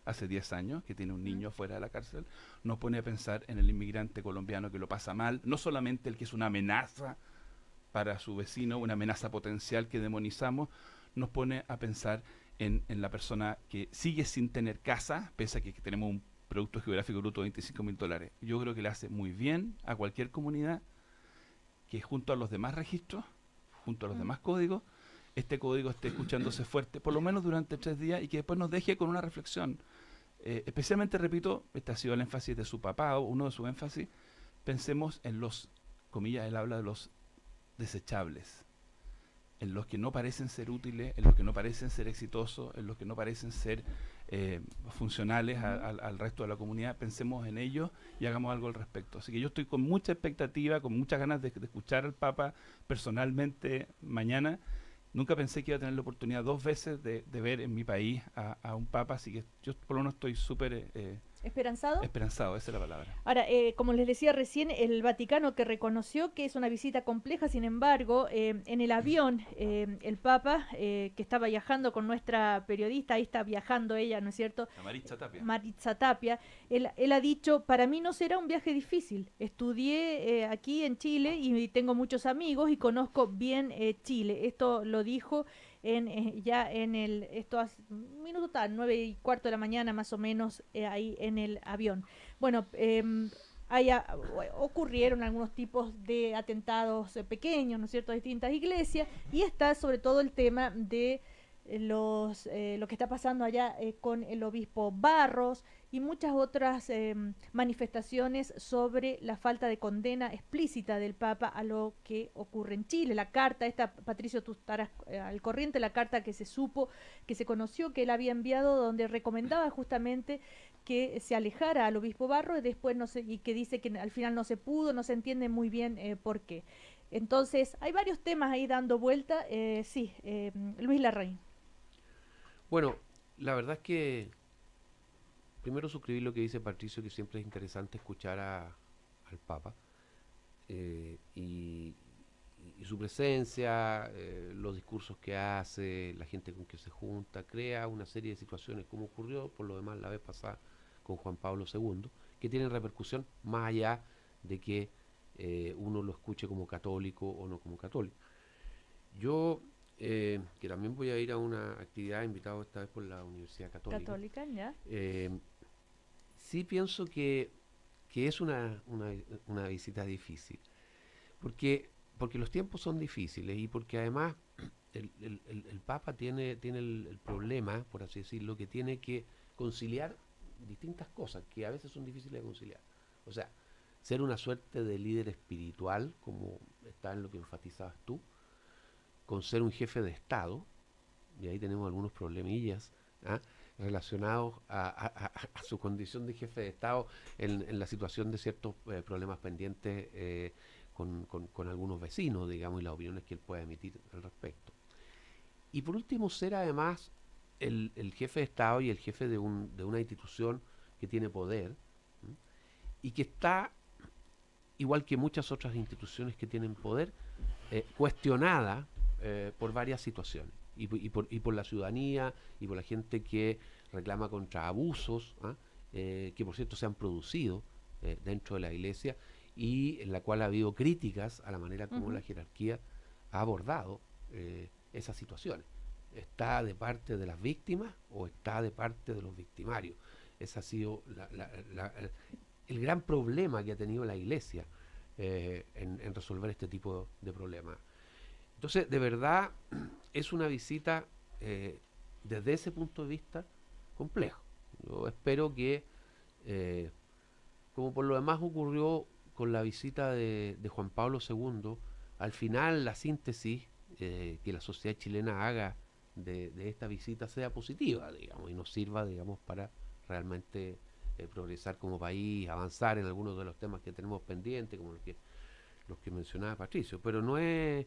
hace 10 años, que tiene un niño fuera de la cárcel, nos pone a pensar en el inmigrante colombiano que lo pasa mal, no solamente el que es una amenaza para su vecino, una amenaza potencial que demonizamos, nos pone a pensar en la persona que sigue sin tener casa, pese a que tenemos un Producto Geográfico Bruto de $25.000. Yo creo que le hace muy bien a cualquier comunidad que, junto a los demás registros, junto a los demás códigos, este código esté escuchándose fuerte, por lo menos durante 3 días, y que después nos deje con una reflexión. Especialmente, repito, este ha sido el énfasis de su papá, o uno de sus énfasis, pensemos en los, comillas, él habla de los desechables, en los que no parecen ser útiles, en los que no parecen ser exitosos, en los que no parecen ser funcionales al resto de la comunidad. Pensemos en ellos y hagamos algo al respecto. Así que yo estoy con mucha expectativa, con muchas ganas de escuchar al Papa personalmente mañana. Nunca pensé que iba a tener la oportunidad 2 veces de ver en mi país a un Papa, así que yo por lo menos estoy súper... ¿Esperanzado? Esperanzado, esa es la palabra. Ahora, como les decía recién, el Vaticano, que reconoció que es una visita compleja, sin embargo, en el avión, el Papa, que estaba viajando con nuestra periodista, ahí está viajando ella, ¿no es cierto? Maritza Tapia. Maritza Tapia, él ha dicho, para mí no será un viaje difícil, estudié aquí en Chile y tengo muchos amigos y conozco bien Chile. Esto lo dijo esto hace un minuto tal, 9:15 de la mañana más o menos, ahí en el avión. Bueno, ocurrieron algunos tipos de atentados pequeños, ¿no es cierto?, a distintas iglesias, y está sobre todo el tema de lo que está pasando allá con el obispo Barros y muchas otras manifestaciones sobre la falta de condena explícita del Papa a lo que ocurre en Chile. La carta esta, Patricio, tú estarás al corriente, la carta que se supo, que se conoció que él había enviado, donde recomendaba justamente que se alejara al obispo Barros y después y que dice que al final no se pudo, no se entiende muy bien por qué. Entonces, hay varios temas ahí dando vuelta. Luis Larraín. Bueno, la verdad es que primero suscribir lo que dice Patricio, que siempre es interesante escuchar al Papa y su presencia, los discursos que hace, la gente con que se junta, crea una serie de situaciones como ocurrió por lo demás la vez pasada con Juan Pablo II, que tienen repercusión más allá de que uno lo escuche como católico o no como católico. Yo que también voy a ir a una actividad invitado esta vez por la Universidad Católica. ¿Ya? Sí pienso que es una visita difícil, porque los tiempos son difíciles y porque además el Papa tiene el problema, por así decirlo, que tiene que conciliar distintas cosas que a veces son difíciles de conciliar. O sea, ser una suerte de líder espiritual, como está en lo que enfatizabas tú, con ser un jefe de Estado, y ahí tenemos algunos problemillas relacionados a su condición de jefe de Estado en la situación de ciertos problemas pendientes con algunos vecinos, digamos, y las opiniones que él pueda emitir al respecto. Y por último, ser además el jefe de Estado y el jefe de una institución que tiene poder, y que está, igual que muchas otras instituciones que tienen poder, cuestionada por varias situaciones y por la ciudadanía y por la gente que reclama contra abusos que por cierto se han producido dentro de la Iglesia y en la cual ha habido críticas a la manera como la jerarquía ha abordado esas situaciones. ¿Está de parte de las víctimas o está de parte de los victimarios? Ese ha sido el gran problema que ha tenido la Iglesia en resolver este tipo de problemas. Entonces, de verdad, es una visita desde ese punto de vista complejo. Yo espero que, como por lo demás ocurrió con la visita de Juan Pablo II, al final la síntesis que la sociedad chilena haga de esta visita sea positiva, digamos, y nos sirva, digamos, para realmente progresar como país, avanzar en algunos de los temas que tenemos pendientes, como los que mencionaba Patricio. Pero no es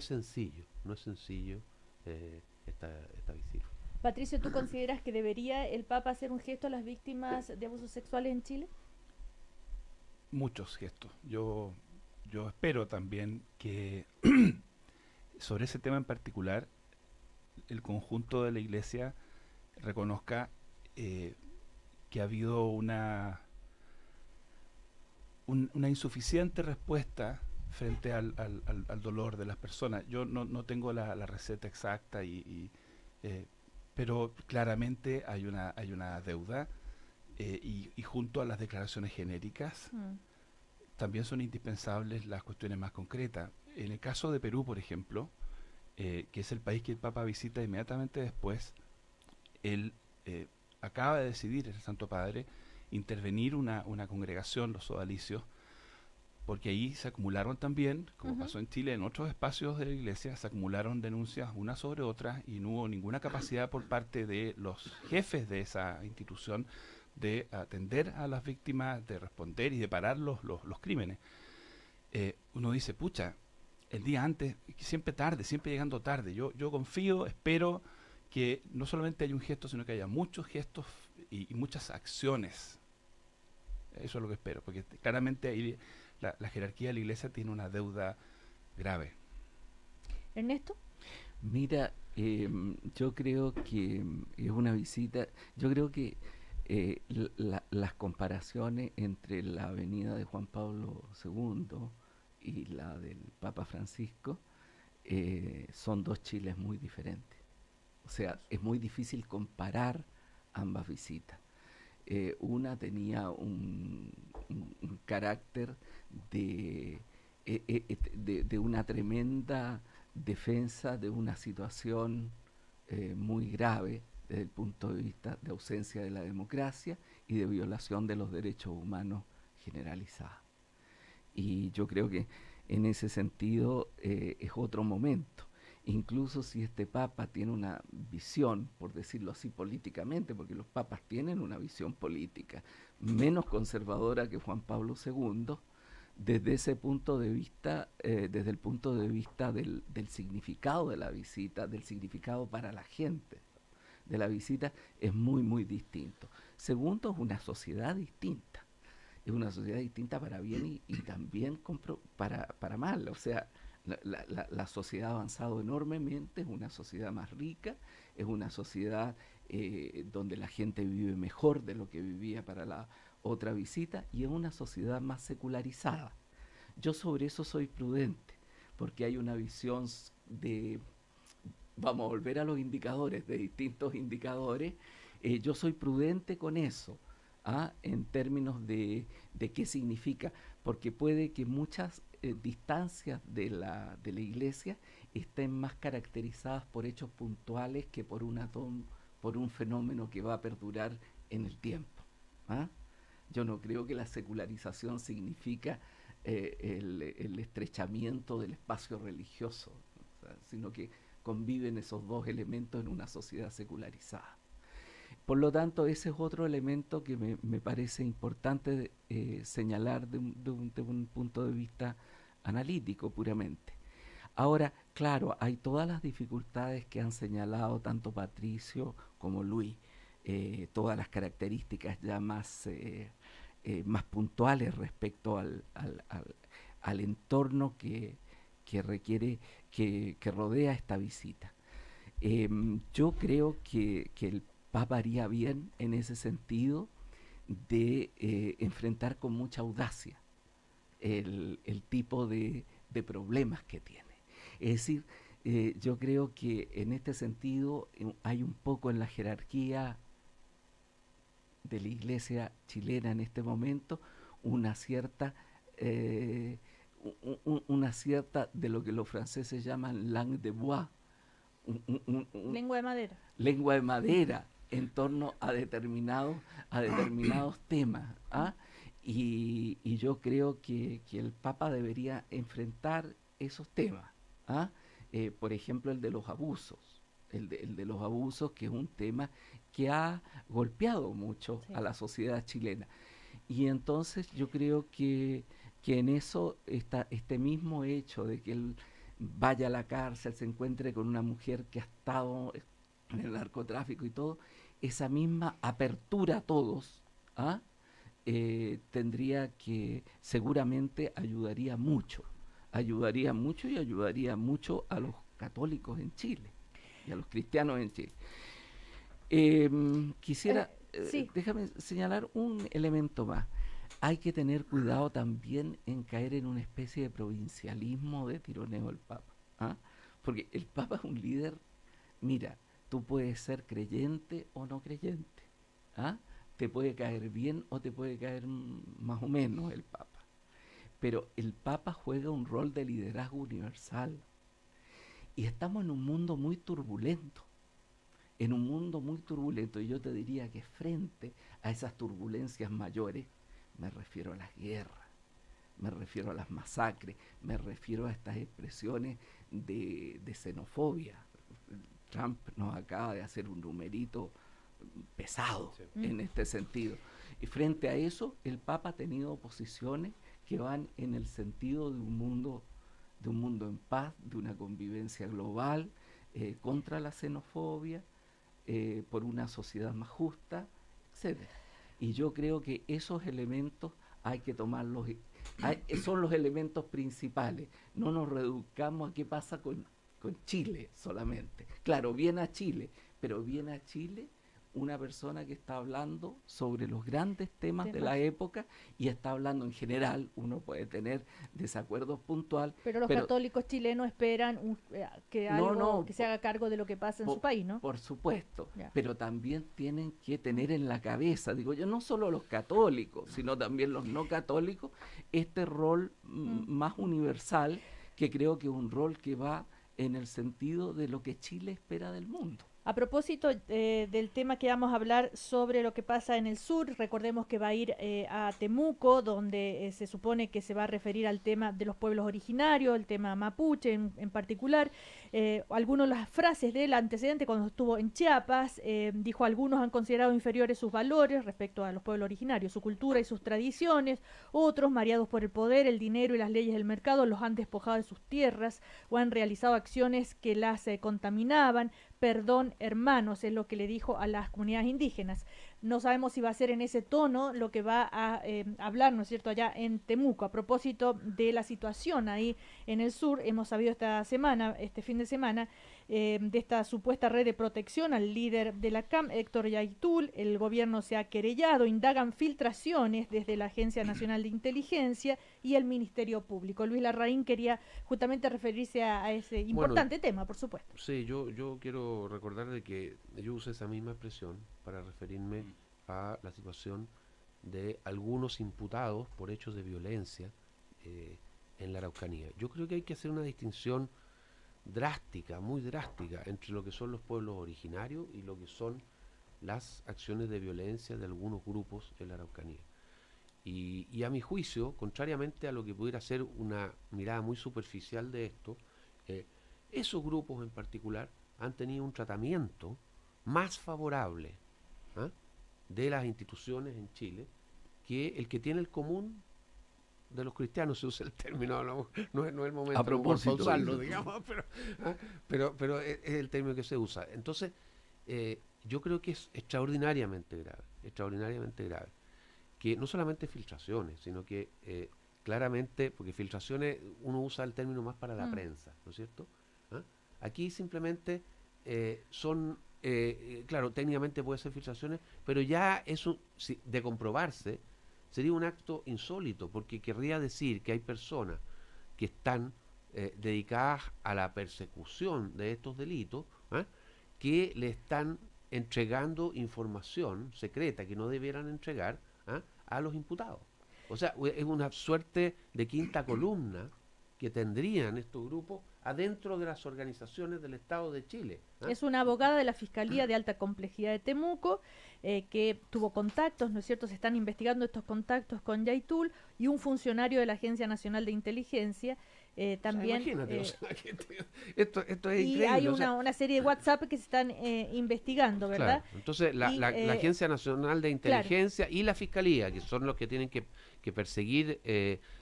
sencillo esta visita. Patricio, ¿tú consideras que debería el Papa hacer un gesto a las víctimas de abusos sexuales en Chile? Muchos gestos. Yo espero también que sobre ese tema en particular el conjunto de la Iglesia reconozca que ha habido una insuficiente respuesta frente al dolor de las personas. Yo no tengo la receta exacta, pero claramente hay una deuda y junto a las declaraciones genéricas también son indispensables las cuestiones más concretas. En el caso de Perú, por ejemplo, que es el país que el Papa visita inmediatamente después, él acaba de decidir, el Santo Padre, intervenir una congregación, los sodalicios, porque ahí se acumularon también, como pasó en Chile, en otros espacios de la Iglesia, se acumularon denuncias unas sobre otras y no hubo ninguna capacidad por parte de los jefes de esa institución de atender a las víctimas, de responder y de parar los crímenes. Uno dice, pucha, el día antes, siempre tarde, siempre llegando tarde. Yo confío, espero que no solamente haya un gesto, sino que haya muchos gestos y muchas acciones. Eso es lo que espero, porque claramente ahí la jerarquía de la Iglesia tiene una deuda grave. ¿Ernesto? Mira, yo creo que es una visita, yo creo que las comparaciones entre la venida de Juan Pablo II y la del Papa Francisco son dos Chiles muy diferentes. O sea, es muy difícil comparar ambas visitas. Una tenía un carácter de una tremenda defensa de una situación muy grave desde el punto de vista de ausencia de la democracia y de violación de los derechos humanos generalizada. Y yo creo que en ese sentido es otro momento. Incluso si este Papa tiene una visión, por decirlo así políticamente, porque los papas tienen una visión política menos conservadora que Juan Pablo II, desde ese punto de vista, desde el punto de vista del significado de la visita, del significado para la gente de la visita, es muy, muy distinto. Segundo, es una sociedad distinta. Es una sociedad distinta para bien y también para mal. O sea, la sociedad ha avanzado enormemente, es una sociedad más rica, es una sociedad donde la gente vive mejor de lo que vivía para la otra visita, y es una sociedad más secularizada. Yo sobre eso soy prudente, porque hay una visión de, vamos a volver a los indicadores, de distintos indicadores. Yo soy prudente con eso, en términos de qué significa, porque puede que muchas distancias de la Iglesia estén más caracterizadas por hechos puntuales que por un fenómeno que va a perdurar en el tiempo. Yo no creo que la secularización significa el estrechamiento del espacio religioso, o sea, sino que conviven esos dos elementos en una sociedad secularizada. Por lo tanto, ese es otro elemento que me parece importante señalar de un punto de vista analítico puramente. Ahora, claro, hay todas las dificultades que han señalado tanto Patricio como Luis, todas las características ya más puntuales respecto al entorno que requiere, que rodea esta visita. Yo creo que el Papa haría bien en ese sentido de enfrentar con mucha audacia el tipo de problemas que tiene. Es decir, yo creo que en este sentido hay un poco en la jerarquía de la Iglesia chilena en este momento una cierta de lo que los franceses llaman langue de bois, lengua de madera. Lengua de madera en torno a determinados temas. Y yo creo que el Papa debería enfrentar esos temas. Por ejemplo, el de los abusos. El de los abusos, que es un tema que ha golpeado mucho a la sociedad chilena. Y entonces yo creo que en eso este mismo hecho de que él vaya a la cárcel, se encuentre con una mujer que ha estado en el narcotráfico y todo, esa misma apertura a todos, tendría que, seguramente ayudaría mucho y ayudaría mucho a los católicos en Chile y a los cristianos en Chile. Déjame señalar un elemento más. Hay que tener cuidado también en caer en una especie de provincialismo de tironeo del Papa, porque el Papa es un líder. Mira, tú puedes ser creyente o no creyente, te puede caer bien o te puede caer más o menos el Papa, pero el Papa juega un rol de liderazgo universal, y estamos en un mundo muy turbulento, y yo te diría que frente a esas turbulencias mayores, me refiero a las guerras, me refiero a las masacres, me refiero a estas expresiones de xenofobia. Trump nos acaba de hacer un numerito pesado en este sentido. Y frente a eso, el Papa ha tenido posiciones que van en el sentido de un mundo en paz, de una convivencia global, contra la xenofobia, por una sociedad más justa, etc. Y yo creo que esos elementos hay que tomarlos, son los elementos principales. No nos reduzcamos a qué pasa con Chile solamente. Claro, viene a Chile, pero viene a Chile una persona que está hablando sobre los grandes temas de la época, y está hablando en general. Uno puede tener desacuerdos puntuales, pero los católicos chilenos esperan que se haga cargo de lo que pasa en su país, ¿no? Por supuesto, pero también tienen que tener en la cabeza, digo yo, no solo los católicos, sino también los no católicos, este rol más universal, que creo que es un rol que va en el sentido de lo que Chile espera del mundo. A propósito del tema que vamos a hablar sobre lo que pasa en el sur, recordemos que va a ir a Temuco, donde se supone que se va a referir al tema de los pueblos originarios, el tema mapuche en particular. Algunas de las frases del antecedente cuando estuvo en Chiapas, dijo: algunos han considerado inferiores sus valores respecto a los pueblos originarios, su cultura y sus tradiciones, otros, mareados por el poder, el dinero y las leyes del mercado, los han despojado de sus tierras o han realizado acciones que las contaminaban. Perdón, hermanos, es lo que le dijo a las comunidades indígenas. No sabemos si va a ser en ese tono lo que va a hablar, ¿no es cierto?, allá en Temuco. A propósito de la situación ahí en el sur, hemos sabido este fin de semana, de esta supuesta red de protección al líder de la CAM, Héctor Yaitul. El gobierno se ha querellado, indagan filtraciones desde la Agencia Nacional de Inteligencia y el Ministerio Público. Luis Larraín quería justamente referirse a ese importante tema, por supuesto. Sí, yo quiero recordar de que yo usé esa misma expresión para referirme a la situación de algunos imputados por hechos de violencia en la Araucanía. Yo creo que hay que hacer una distinción drástica, muy drástica, entre lo que son los pueblos originarios y lo que son las acciones de violencia de algunos grupos en la Araucanía. Y a mi juicio, contrariamente a lo que pudiera ser una mirada muy superficial de esto, esos grupos en particular han tenido un tratamiento más favorable de las instituciones en Chile que el que tiene el común de los cristianos. Se usa el término, no es el momento para usarlo, digamos, pero es el término que se usa. Entonces, yo creo que es extraordinariamente grave, que no solamente filtraciones, sino que claramente, porque filtraciones uno usa el término más para la prensa, ¿no es cierto? Aquí simplemente son, claro, técnicamente puede ser filtraciones, pero ya eso, de comprobarse, sería un acto insólito, porque querría decir que hay personas que están dedicadas a la persecución de estos delitos, que le están entregando información secreta que no debieran entregar a los imputados. O sea, es una suerte de quinta columna que tendrían estos grupos adentro de las organizaciones del Estado de Chile. Es una abogada de la Fiscalía de Alta Complejidad de Temuco, que tuvo contactos, ¿no es cierto? Se están investigando estos contactos con Yaitul, y un funcionario de la Agencia Nacional de Inteligencia, también. O sea, esto es increíble. Y hay una serie de WhatsApp que se están investigando, ¿verdad? Claro. Entonces, la Agencia Nacional de Inteligencia y la Fiscalía, que son los que tienen que perseguir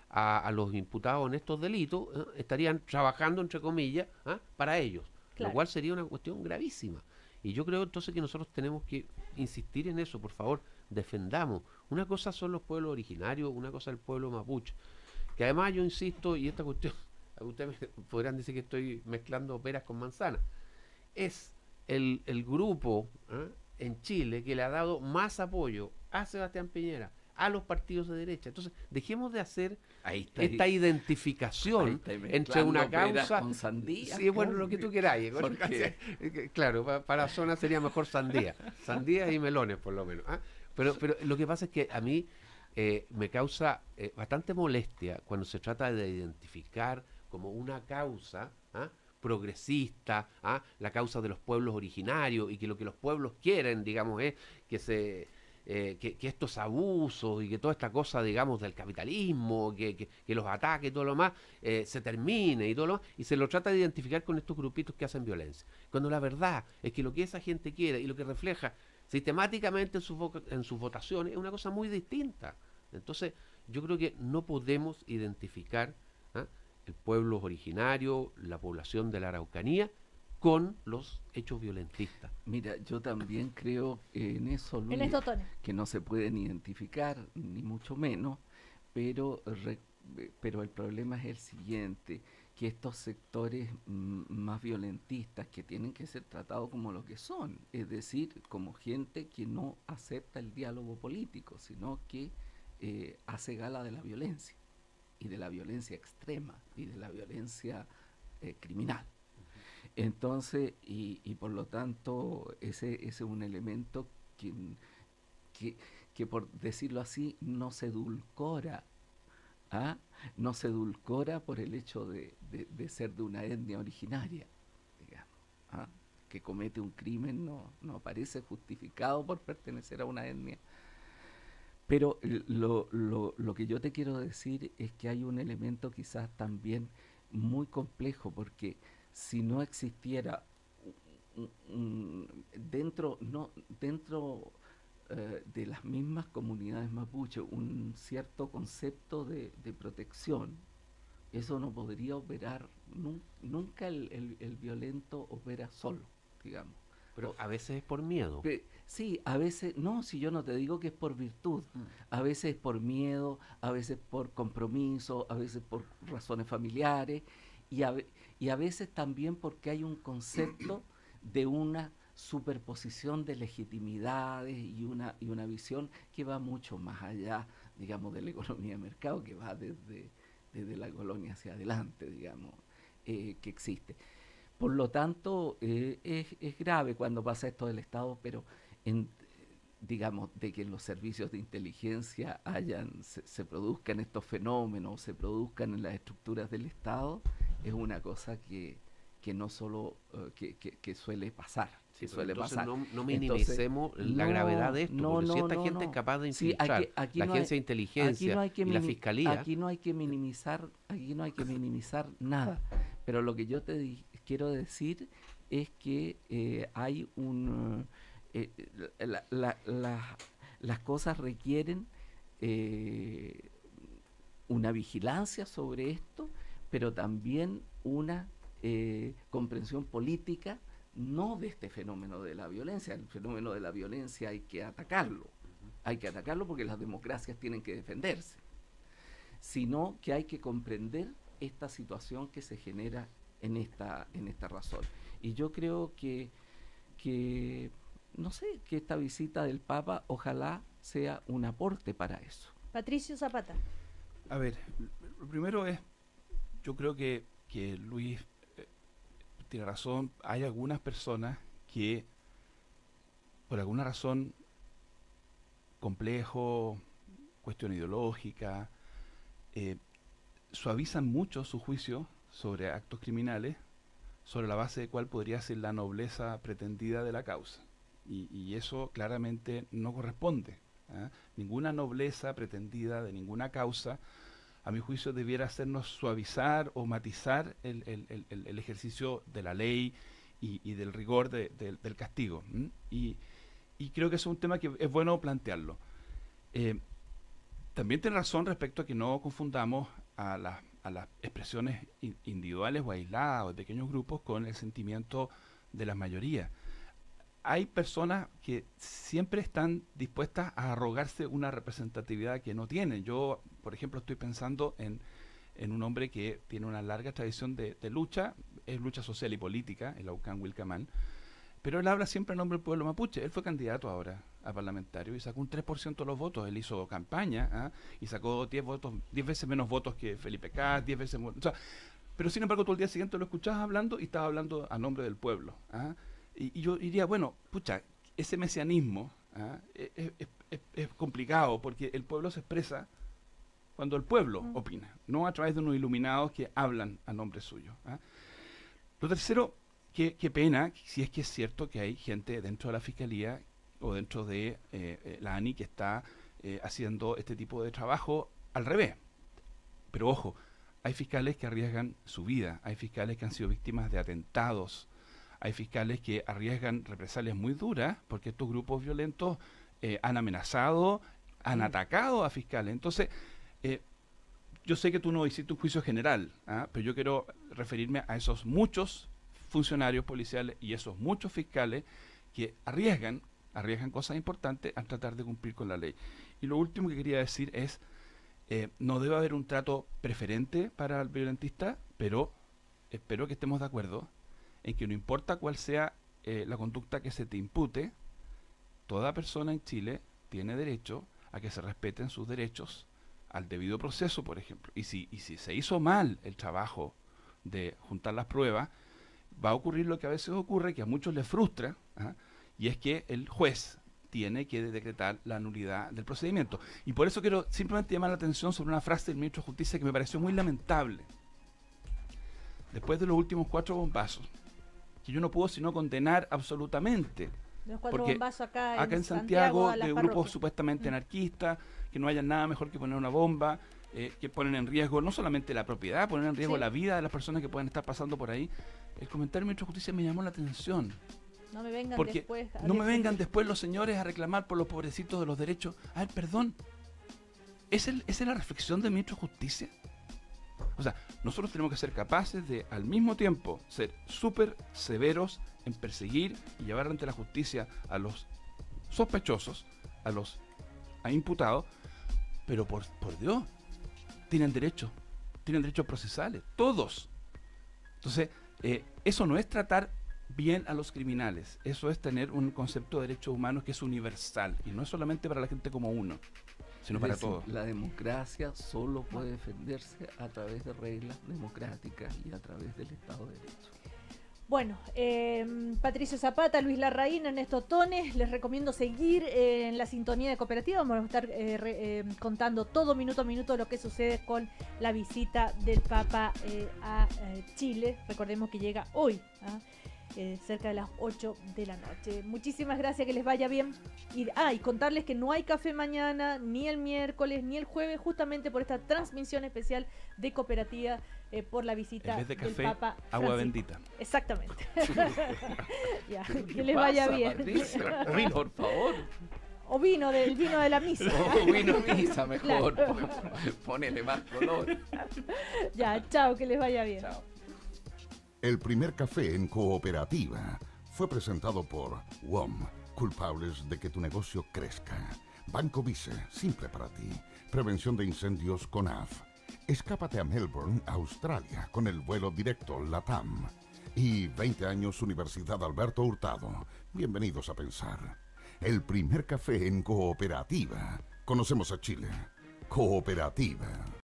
a los imputados en estos delitos, estarían trabajando, entre comillas, para ellos, lo cual sería una cuestión gravísima. Y yo creo entonces que nosotros tenemos que insistir en eso. Por favor, defendamos. Una cosa son los pueblos originarios, una cosa el pueblo mapuche, que además yo insisto, y esta cuestión, ustedes me podrán decir que estoy mezclando peras con manzanas, es el grupo en Chile que le ha dado más apoyo a Sebastián Piñera, a los partidos de derecha. Entonces, dejemos de hacer esta identificación entre una causa con sandía. Sí, bueno, lo que tú queráis. Claro, para zona sería mejor sandía y melones, por lo menos. Pero lo que pasa es que a mí me causa bastante molestia cuando se trata de identificar como una causa progresista, la causa de los pueblos originarios, y que lo que los pueblos quieren, digamos, es que estos abusos y que toda esta cosa, digamos, del capitalismo, que los ataques y todo lo más, se termine y todo lo más, y se lo trata de identificar con estos grupitos que hacen violencia. Cuando la verdad es que lo que esa gente quiere y lo que refleja sistemáticamente en sus votaciones es una cosa muy distinta. Entonces, yo creo que no podemos identificar el pueblo originario, la población de la Araucanía, con los hechos violentistas. Mira, yo también creo en eso, Luis, que no se pueden identificar, ni mucho menos, pero el problema es el siguiente, que estos sectores más violentistas, que tienen que ser tratados como lo que son, es decir, como gente que no acepta el diálogo político, sino que hace gala de la violencia, y de la violencia extrema, y de la violencia criminal. Entonces, y por lo tanto, ese es un elemento que por decirlo así, no se edulcora, no se edulcora por el hecho de ser de una etnia originaria, digamos, que comete un crimen no parece justificado por pertenecer a una etnia. Pero lo que yo te quiero decir es que hay un elemento quizás también muy complejo, porque si no existiera dentro de las mismas comunidades mapuche un cierto concepto de protección, eso no podría operar, nunca el violento opera solo, digamos. Pero a veces es por miedo. Sí, a veces, no, si yo no te digo que es por virtud, a veces es por miedo, a veces por compromiso, a veces por razones familiares, y a veces también porque hay un concepto de una superposición de legitimidades y una visión que va mucho más allá, digamos, de la economía de mercado, que va desde la colonia hacia adelante, digamos, que existe. Por lo tanto, es grave cuando pasa esto del Estado, pero digamos, de que en los servicios de inteligencia se produzcan estos fenómenos, se produzcan en las estructuras del Estado, es una cosa que no solo que suele pasar. Sí, suele pasar. No minimicemos la gravedad de esto, porque si esta gente es capaz de infiltrar la agencia de inteligencia y la fiscalía. Aquí no hay que minimizar nada. Pero lo que yo te quiero decir es que hay las cosas requieren una vigilancia sobre esto, pero también una comprensión política, no de este fenómeno de la violencia. El fenómeno de la violencia hay que atacarlo. Hay que atacarlo porque las democracias tienen que defenderse. Sino que hay que comprender esta situación que se genera en esta razón. Y yo creo que no sé, que esta visita del Papa ojalá sea un aporte para eso. Patricio Zapata. A ver, lo primero es, yo creo que Luis tiene razón. Hay algunas personas que por alguna razón complejo, cuestión ideológica, suavizan mucho su juicio sobre actos criminales, sobre la base de cuál podría ser la nobleza pretendida de la causa. Y eso claramente no corresponde. Ninguna nobleza pretendida de ninguna causa, a mi juicio, debiera hacernos suavizar o matizar el ejercicio de la ley y del rigor del castigo. Y creo que eso es un tema que es bueno plantearlo. También tiene razón respecto a que no confundamos a las expresiones individuales o aisladas o de pequeños grupos con el sentimiento de la mayoría. Hay personas que siempre están dispuestas a arrogarse una representatividad que no tienen. Yo, por ejemplo, estoy pensando en un hombre que tiene una larga tradición de lucha, es lucha social y política, el Aucán Wilcamán, pero él habla siempre en nombre del pueblo mapuche. Él fue candidato ahora a parlamentario y sacó un 3% de los votos. Él hizo campaña y sacó 10 veces menos votos que Felipe Cas, 10 veces o sea, pero sin embargo tú al día siguiente lo escuchabas hablando y estaba hablando a nombre del pueblo. Y yo diría, bueno, pucha, ese mesianismo es complicado porque el pueblo se expresa cuando el pueblo opina, no a través de unos iluminados que hablan a nombre suyo. Lo tercero, qué pena, si es que es cierto que hay gente dentro de la Fiscalía o dentro de la ANI que está haciendo este tipo de trabajo al revés. Pero ojo, hay fiscales que arriesgan su vida, hay fiscales que han sido víctimas de atentados, hay fiscales que arriesgan represalias muy duras porque estos grupos violentos han amenazado, han atacado a fiscales. Entonces, yo sé que tú no hiciste un juicio general, pero yo quiero referirme a esos muchos funcionarios policiales y esos muchos fiscales que arriesgan cosas importantes al tratar de cumplir con la ley. Y lo último que quería decir es, no debe haber un trato preferente para el violentista, pero espero que estemos de acuerdo en que no importa cuál sea la conducta que se te impute, toda persona en Chile tiene derecho a que se respeten sus derechos al debido proceso, por ejemplo. Y si se hizo mal el trabajo de juntar las pruebas, va a ocurrir lo que a veces ocurre, que a muchos les frustra, y es que el juez tiene que decretar la nulidad del procedimiento. Y por eso quiero simplemente llamar la atención sobre una frase del ministro de Justicia que me pareció muy lamentable. Después de los últimos 4 bombazos, que yo no puedo sino condenar absolutamente. Los 4 Porque bombazos acá en Santiago, a las de parroquias. grupos supuestamente anarquistas, que no haya nada mejor que poner una bomba, que ponen en riesgo no solamente la propiedad, ponen en riesgo Sí. la vida de las personas que puedan estar pasando por ahí. El comentario del ministro de Justicia me llamó la atención. No me vengan Porque después. no me vengan después los señores a reclamar por los pobrecitos de los derechos. A ver, perdón. ¿Esa es la reflexión del ministro de Justicia? O sea, nosotros tenemos que ser capaces de, al mismo tiempo, ser súper severos en perseguir y llevar ante la justicia a los sospechosos, a imputados, pero por Dios, tienen derechos procesales, todos. Entonces, eso no es tratar bien a los criminales, eso es tener un concepto de derechos humanos que es universal, y no es solamente para la gente como uno, sino Es para decir, todos. La democracia solo puede defenderse a través de reglas democráticas y a través del Estado de Derecho. Bueno, Patricio Zapata, Luis Larraín, Ernesto Tones, les recomiendo seguir en la sintonía de Cooperativa. Vamos a estar contando todo minuto a minuto lo que sucede con la visita del Papa a Chile. Recordemos que llega hoy, cerca de las 8 de la noche. Muchísimas gracias, que les vaya bien. Y contarles que no hay café mañana, ni el miércoles, ni el jueves, justamente por esta transmisión especial de Cooperativa por la visita En vez de del café, Papa agua Francisco. bendita. Exactamente. Ya, que les vaya bien. O vino, por favor. O vino del vino de la misa. O vino misa, mejor. Claro. Ponele más color. Ya, chao, que les vaya bien. Chao. El primer café en Cooperativa fue presentado por WOM, culpables de que tu negocio crezca. Banco Vice, simple para ti. Prevención de incendios CONAF. Escápate a Melbourne, Australia, con el vuelo directo LATAM. Y 20 años Universidad Alberto Hurtado. Bienvenidos a pensar. El primer café en Cooperativa. Conocemos a Chile. Cooperativa.